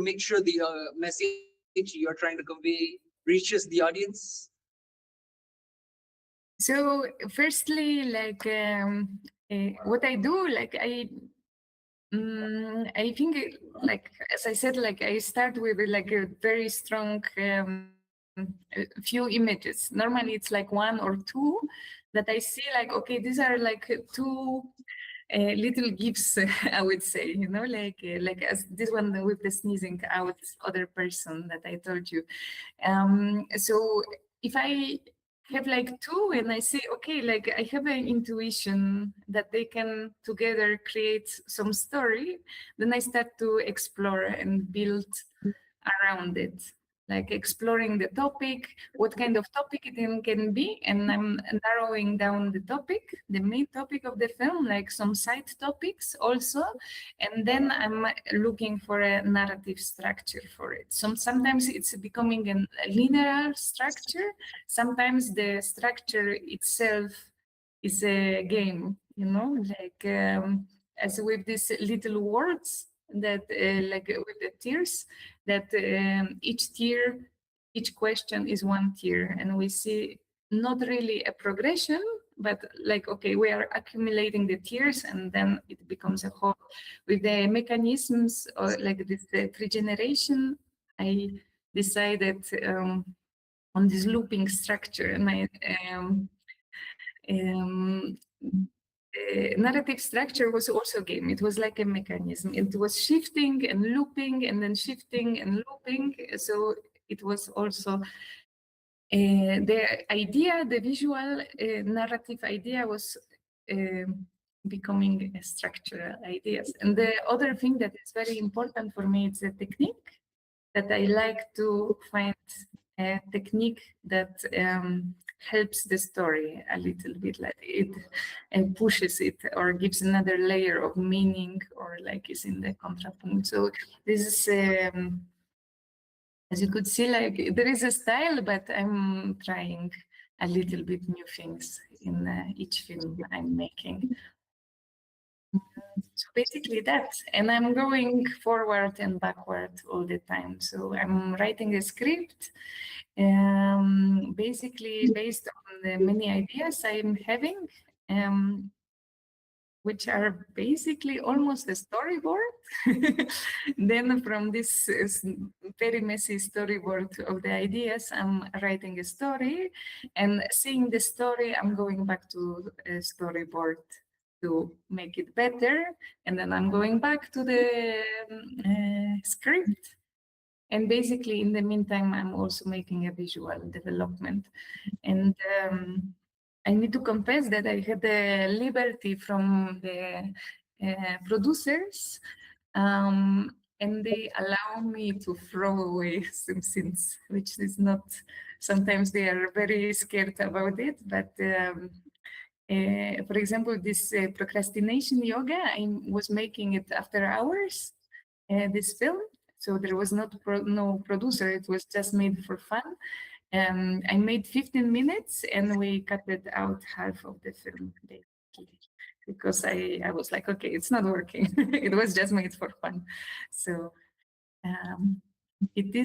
make sure the message you are trying to convey reaches the audience? So firstly, like what I do, like I think, like as I said, like I start with like a very strong few images. Normally, it's like one or two that I see. Like, okay, these are like two little gifts, I would say. You know, like as this one with the sneezing out other person that I told you. So if I have like two and I say, okay, like I have an intuition that they can together create some story, then I start to explore and build around it. like exploring the topic, what kind of topic it can be, and I'm narrowing down the topic, the main topic of the film, like some side topics also, and then I'm looking for a narrative structure for it. Sometimes it's becoming a linear structure, sometimes the structure itself is a game, you know, like as with these little words that like with the tiers, that each question is one tier, and we see not really a progression, but like, okay, we are accumulating the tiers and then it becomes a whole. With the mechanisms or like this tree generation, I decided on this looping structure, and I narrative structure was also a game. It was like a mechanism. It was shifting and looping and then shifting and looping. So it was also the idea, the visual narrative idea was becoming a structural ideas. And the other thing that is very important for me is the technique, that I like to find a technique that helps the story a little bit, like it and pushes it or gives another layer of meaning, or like is in the contrapunct. So this is, as you could see, like there is a style, but I'm trying a little bit new things in each film I'm making. So basically that, and I'm going forward and backward all the time. So I'm writing a script, basically based on the many ideas I'm having, which are basically almost a storyboard. Then from this very messy storyboard of the ideas, I'm writing a story, and seeing the story, I'm going back to a storyboard to make it better, and then I'm going back to the script. And basically, in the meantime, I'm also making a visual development. And I need to confess that I had the liberty from the producers, and they allow me to throw away some scenes, which is not, sometimes they are very scared about it, but for example, this procrastination yoga, I was making it after hours, this film. So there was no producer, it was just made for fun. I made 15 minutes and we cut it out half of the film, basically, because I was like, okay, it's not working. It was just made for fun. So it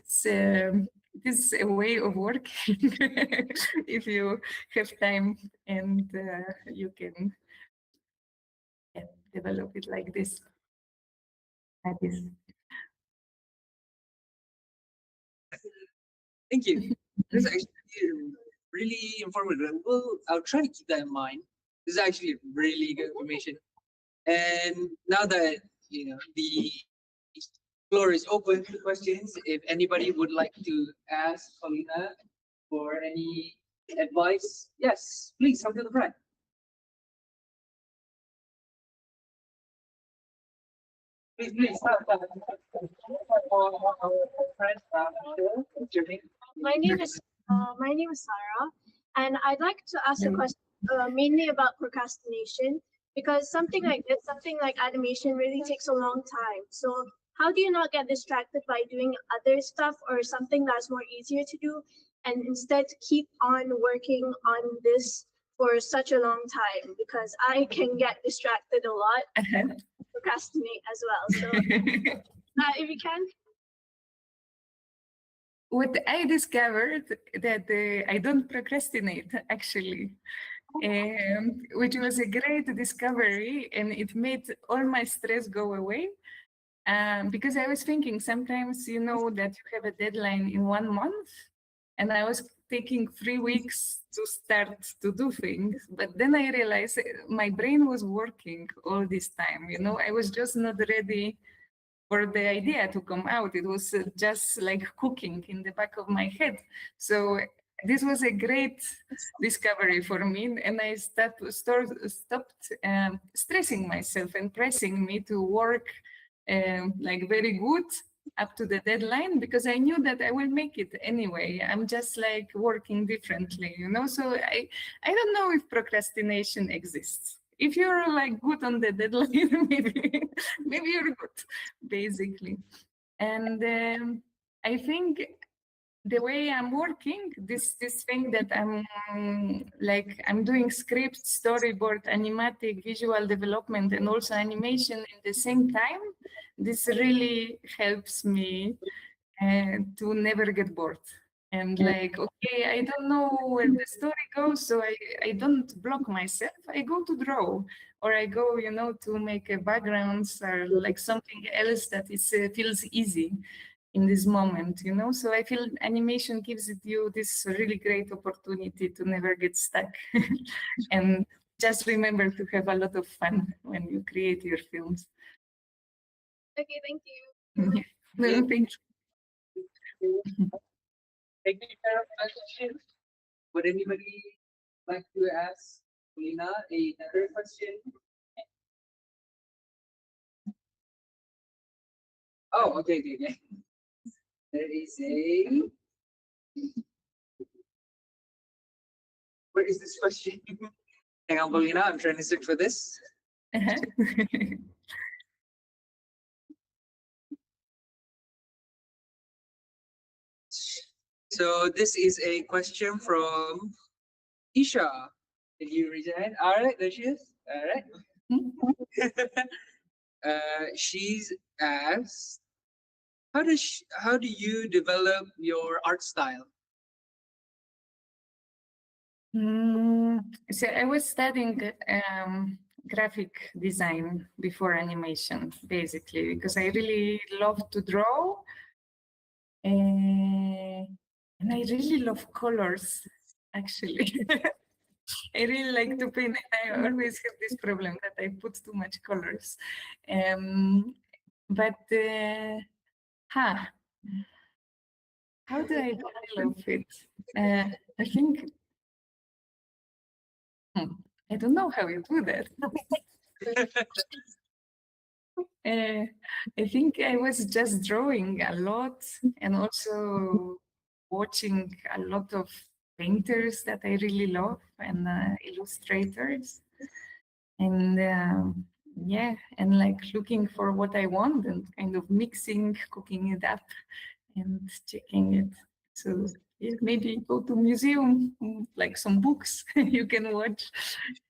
is a way of working if you have time and you can develop it like this. That is. Thank you. This is actually really informative. Well, I'll try to keep that in mind. This is actually really good information. And now that the floor is open to questions, if anybody would like to ask Paulina for any advice, yes, please come to the front. Please. My name is Sarah, and I'd like to ask a question mainly about procrastination, because something like this, something like animation, really takes a long time. So how do you not get distracted by doing other stuff or something that's more easier to do, and instead keep on working on this for such a long time? Because I can get distracted a lot, procrastinate as well. So if you can. What I discovered that I don't procrastinate, actually, which was a great discovery, and it made all my stress go away. Because I was thinking sometimes, you know, that you have a deadline in 1 month, and I was taking 3 weeks to start to do things. But then I realized my brain was working all this time. You know, I was just not ready for the idea to come out. It was just like cooking in the back of my head. So this was a great discovery for me, and I stopped stressing myself and pressing me to work like very good up to the deadline because I knew that I will make it anyway. I'm just like working differently, you know. So I don't know if procrastination exists. If you're like good on the deadline, maybe you're good, basically. And I think the way I'm working, this thing that I'm doing script, storyboard, animatic, visual development, and also animation at the same time, this really helps me to never get bored. And like, okay, I don't know where the story goes, so I don't block myself. I go to draw, or I go, you know, to make a backgrounds or like something else that is feels easy in this moment, you know. So I feel animation gives you this really great opportunity to never get stuck, and just remember to have a lot of fun when you create your films. Okay, thank you. No, thank you. Taking care of my question. Would anybody like to ask Paulina another question? Oh, okay, okay, okay. There is a. Where is this question? Hang on, Paulina. I'm trying to search for this. So this is a question from Isha. Did you raise your hand? All right, there she is. All right. She's asked, how do you develop your art style? So I was studying graphic design before animation, basically, because I really love to draw. And I really love colors, actually. I really like to paint. I always have this problem that I put too much colors. But how do I develop it? I think, I don't know how you do that. I think I was just drawing a lot and also watching a lot of painters that I really love and illustrators. And yeah, and like looking for what I want and kind of mixing, cooking it up and checking it. So yeah, maybe go to museum, like some books you can watch,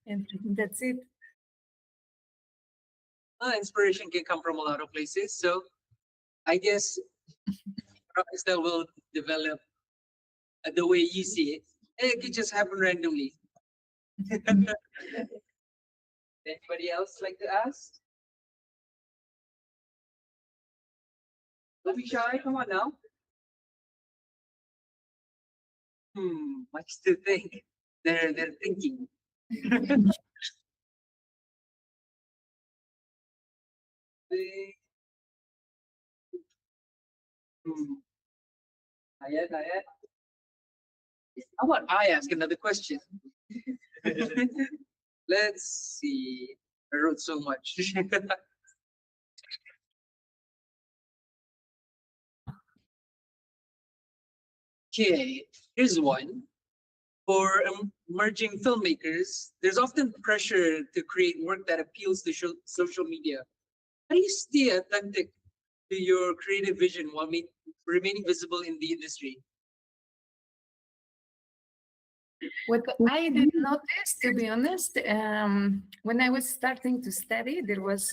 and that's it. Inspiration can come from a lot of places. So I guess style will develop the way you see it. And it could just happen randomly. Anybody else like to ask? Don't be shy. Come on now. Much to think. They're thinking. Ayat. How about I ask another question? Let's see. I wrote so much. Okay, here's one. For emerging filmmakers, there's often pressure to create work that appeals to social media. How do you stay authentic to your creative vision while remaining visible in the industry? What I did notice, to be honest, when I was starting to study, there was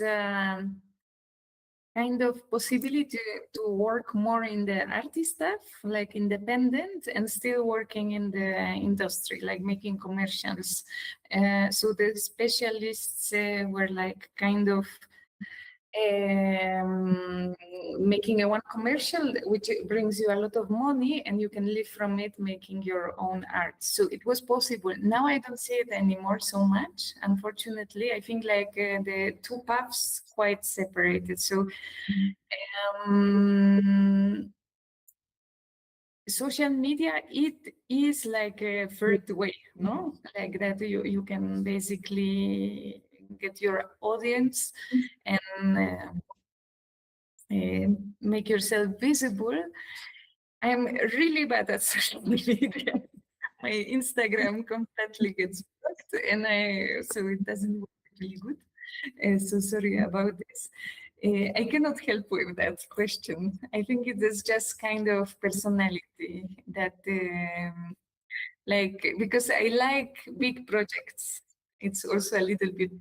kind of possibility to work more in the artist stuff, like independent, and still working in the industry, like making commercials. So the specialists were like kind of making a one commercial, which brings you a lot of money and you can live from it making your own art. So it was possible. Now I don't see it anymore so much, unfortunately. I think like the two paths quite separated. So social media, it is like a third way, no? Like that you can basically get your audience and make yourself visible. I'm really bad at social media. My Instagram completely gets blocked, and so it doesn't work really good. So sorry about this. I cannot help with that question. I think it is just kind of personality that, like, because I like big projects. It's also a little bit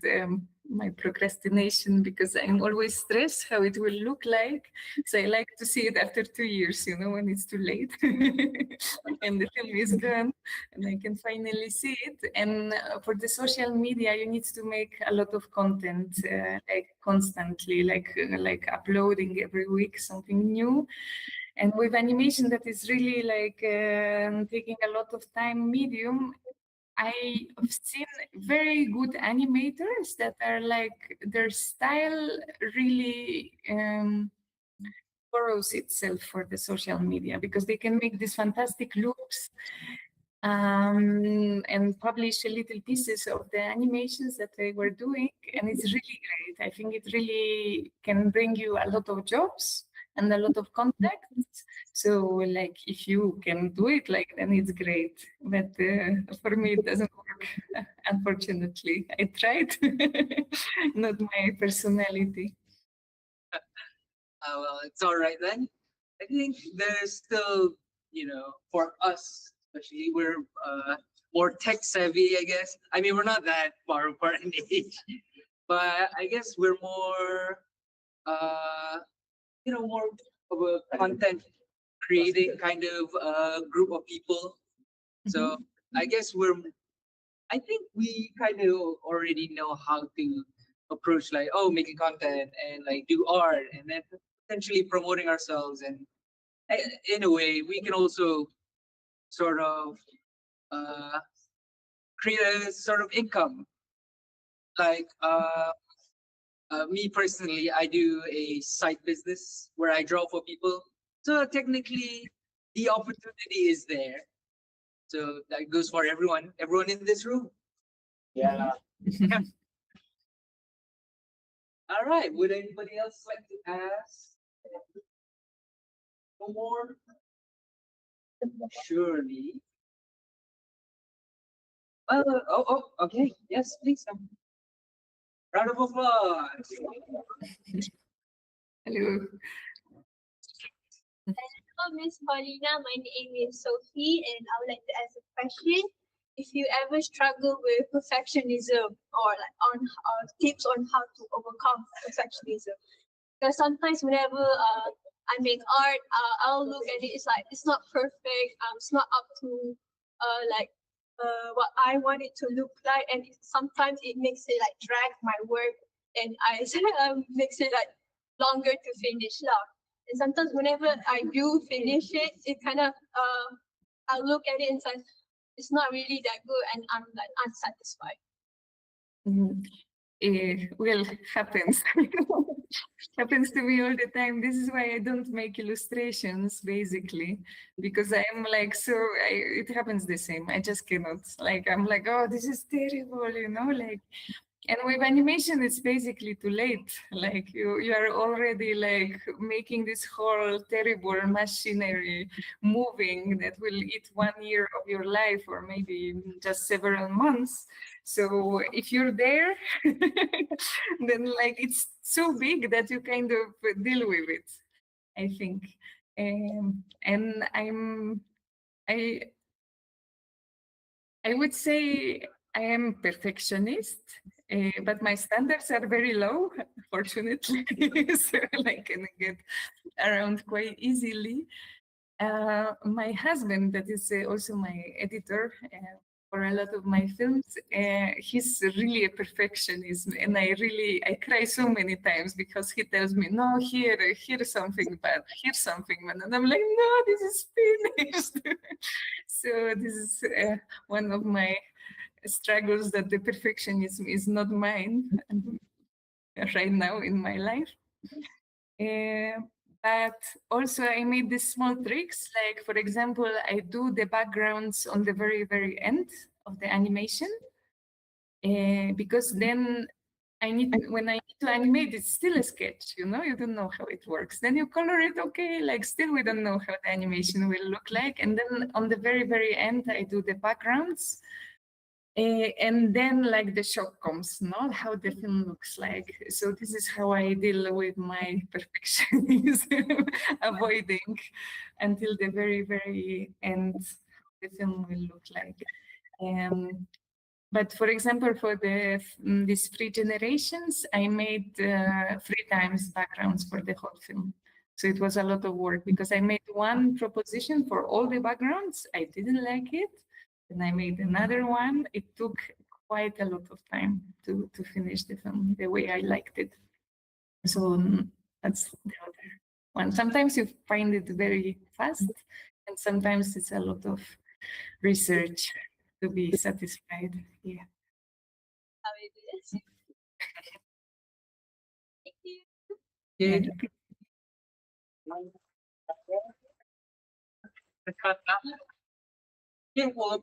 my procrastination because I'm always stressed how it will look like. So I like to see it after 2 years, when it's too late and the film is gone and I can finally see it. And for the social media, you need to make a lot of content, like constantly, like uploading every week something new. And with animation that is really like taking a lot of time medium, I have seen very good animators that are like their style really borrows itself for the social media because they can make these fantastic loops and publish little pieces of the animations that they were doing. And it's really great. I think it really can bring you a lot of jobs and a lot of contacts. So like if you can do it, like then it's great. But for me, it doesn't work, unfortunately. I tried, not my personality. Well, it's all right then. I think there's still, for us, especially, we're more tech savvy, I guess. I mean, we're not that far apart in age, but I guess we're more, more of a content creating kind of group of people. So I guess I think we kind of already know how to approach like, making content and like do art and then potentially promoting ourselves. And in a way, we can also sort of create a sort of income. Like me personally, I do a side business where I draw for people. So technically, the opportunity is there. So that goes for everyone in this room. Yeah. All right. Would anybody else like to ask? No more? Surely. Okay. Yes, please. Round of applause. Hello. Hello, Miss Paulina. My name is Sophie, and I would like to ask a question. If you ever struggle with perfectionism or like on tips on how to overcome perfectionism, because sometimes whenever I make art, I'll look at it. It's like it's not perfect. It's not up to what I want it to look like, and sometimes it makes it like drag my work, and I makes it like longer to finish now. And sometimes whenever I do finish it, it kind of I look at it and say it's not really that good, and I'm like unsatisfied. Well, happens. Happens to me all the time. This is why I don't make illustrations, basically, because I'm like, it happens the same. I just cannot. Like, I'm like, oh, this is terrible, like. And with animation, it's basically too late. Like you are already like making this whole terrible machinery moving that will eat 1 year of your life or maybe just several months. So if you're there, then like it's so big that you kind of deal with it, I think. And I would say I am perfectionist, but my standards are very low, fortunately, so I can get around quite easily. My husband, that is also my editor for a lot of my films, he's really a perfectionist, and I cry so many times because he tells me, no, here's something bad, here's something bad, and I'm like, no, this is finished. So this is one of my struggles, that the perfectionism is not mine right now in my life. But also I made these small tricks, like for example, I do the backgrounds on the very, very end of the animation, because then when I need to animate, it's still a sketch, you don't know how it works. Then you color it, okay, like still we don't know how the animation will look like. And then on the very, very end, I do the backgrounds. And then like the shock comes, not how the film looks like. So this is how I deal with my perfectionism, avoiding until the very, very end the film will look like. But for example, for these 3 generations, I made 3 times backgrounds for the whole film. So it was a lot of work because I made one proposition for all the backgrounds. I didn't like it. And I made another one. It took quite a lot of time to finish the film the way I liked it. So that's the other one. Sometimes you find it very fast, and sometimes it's a lot of research to be satisfied. Yeah. How it is. Thank you. Yeah. Okay, well,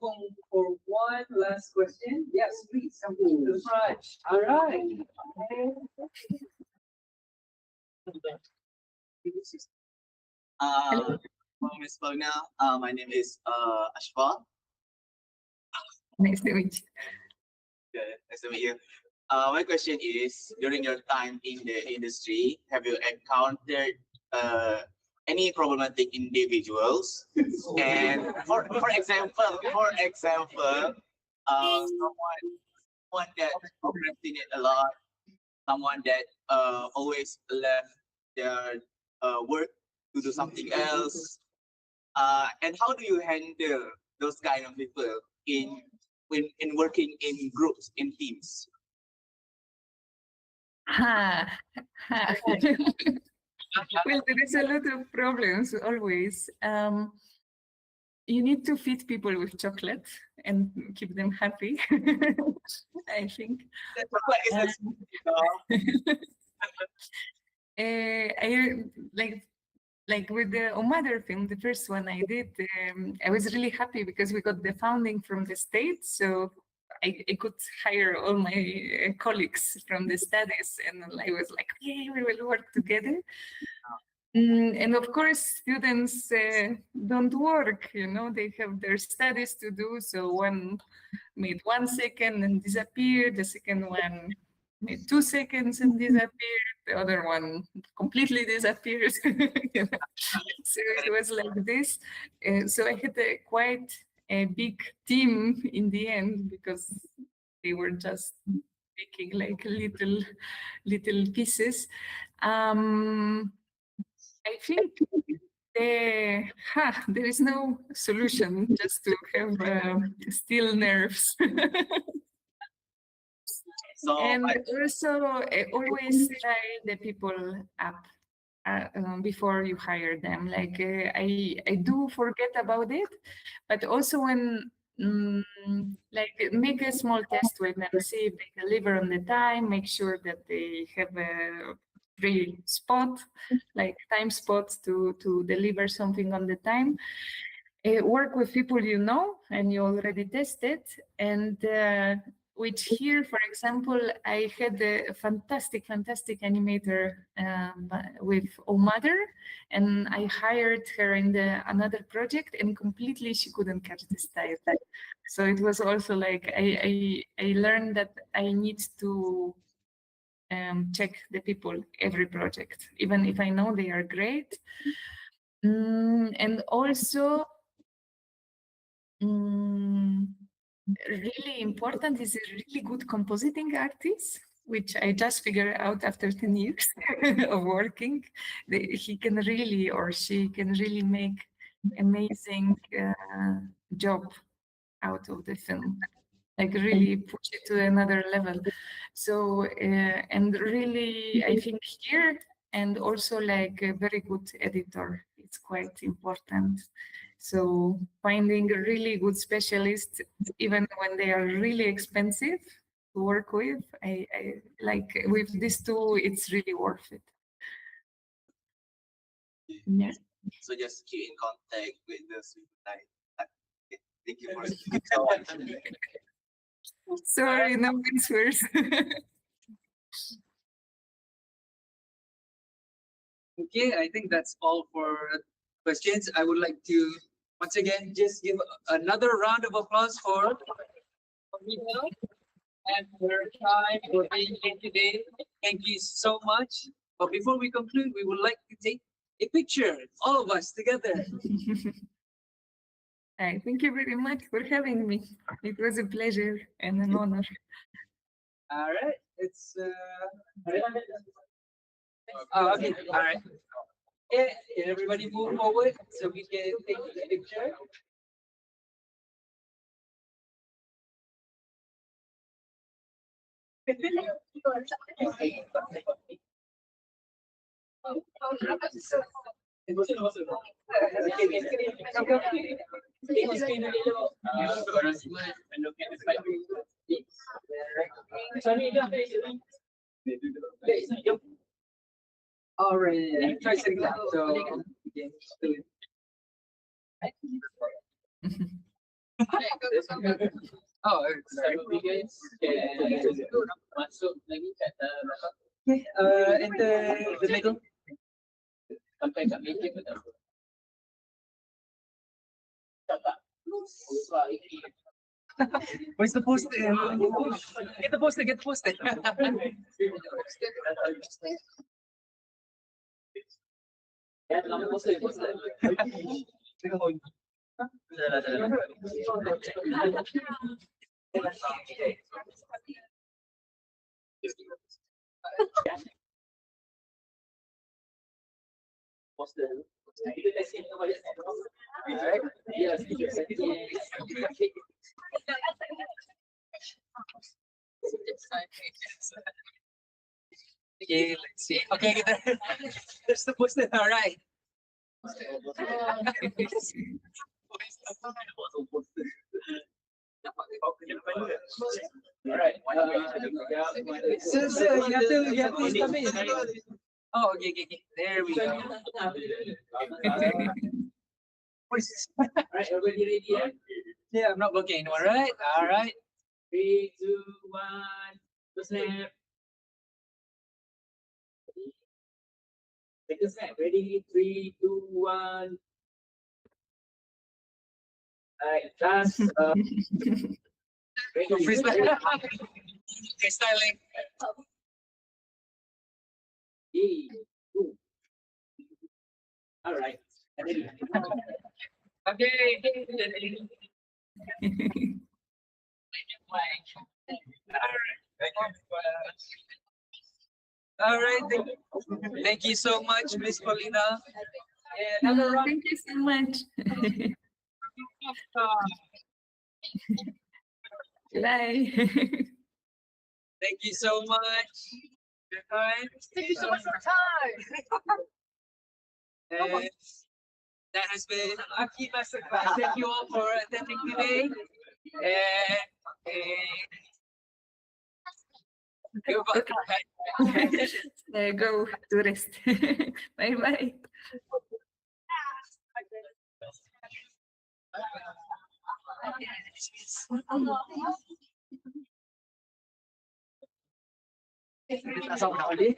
for one last question. Yes, please, something to the front. All right. My name is Paulina. My name is Ashfa. Nice to meet you. Yeah, nice to meet you. My question is, during your time in the industry, have you encountered any problematic individuals? And for example, someone that procrastinate a lot, someone that always left their work to do something else. And how do you handle those kind of people in working in groups, in teams? Ha, ha. Well, there is a lot of problems always. You need to feed people with chocolate and keep them happy. I think. I like with the O Mother film, the first one I did, I was really happy because we got the funding from the state, so I could hire all my colleagues from the studies, and I was like, okay, we will work together. And of course, students don't work, they have their studies to do. So one made 1 second and disappeared, the second one made 2 seconds and disappeared, the other one completely disappeared. So it was like this. So I had quite a big team in the end because they were just making like little pieces. I think there is no solution, just to have still nerves. And also always try the people up before you hire them. Like I do forget about it, but also when like make a small test with them, see if they deliver on the time, make sure that they have a free spot, like time spots to deliver something on the time. Work with people and you already tested, and which here, for example, I had a fantastic animator with O Mother, and I hired her in another project, and completely she couldn't catch the style. So it was also like I learned that I need to check the people every project, even if I know they are great. And also, really important is a really good compositing artist, which I just figured out after 10 years of working. He can really, or she can really make amazing job out of the film, like really push it to another level. So, and really, I think here, and also like a very good editor, it's quite important. So finding a really good specialist, even when they are really expensive to work with, I like with these two, it's really worth it. Yeah. So just keep in contact with the sweet. Thank you for speaking so much. Sorry, no answers. Okay, I think that's all for questions. I would like to once again just give another round of applause for Paulina and for her time for being here today. Thank you so much. But before we conclude, we would like to take a picture, all of us together. Thank you very much for having me. It was a pleasure and an honor. All right, it's okay. All right. Yeah, can everybody move forward so we can take the picture? All right, try setting that. So, oh, sorry. Okay, in the middle. Where's the post? Get the poster, get the poster. Okay, let's see. Okay, there's the poster. All right. So you have to come in. Oh, okay. There we go. Right, everybody ready? Yeah, I'm not looking. All right. 3, 2, 1. Go snap. Take a snap. Ready? 3, 2, 1. Alright, that's freestyle. Freestyling. 3, 2. All right. Okay. All right. Thank you so much, Miss Paulina. Thank you so much. Bye. Thank you so much. Your time. Thank you so much for your time. And that has been AKI Masterclass. Thank you all for attending today. And goodbye. Go to rest. Bye bye. Nasa ako na ulit.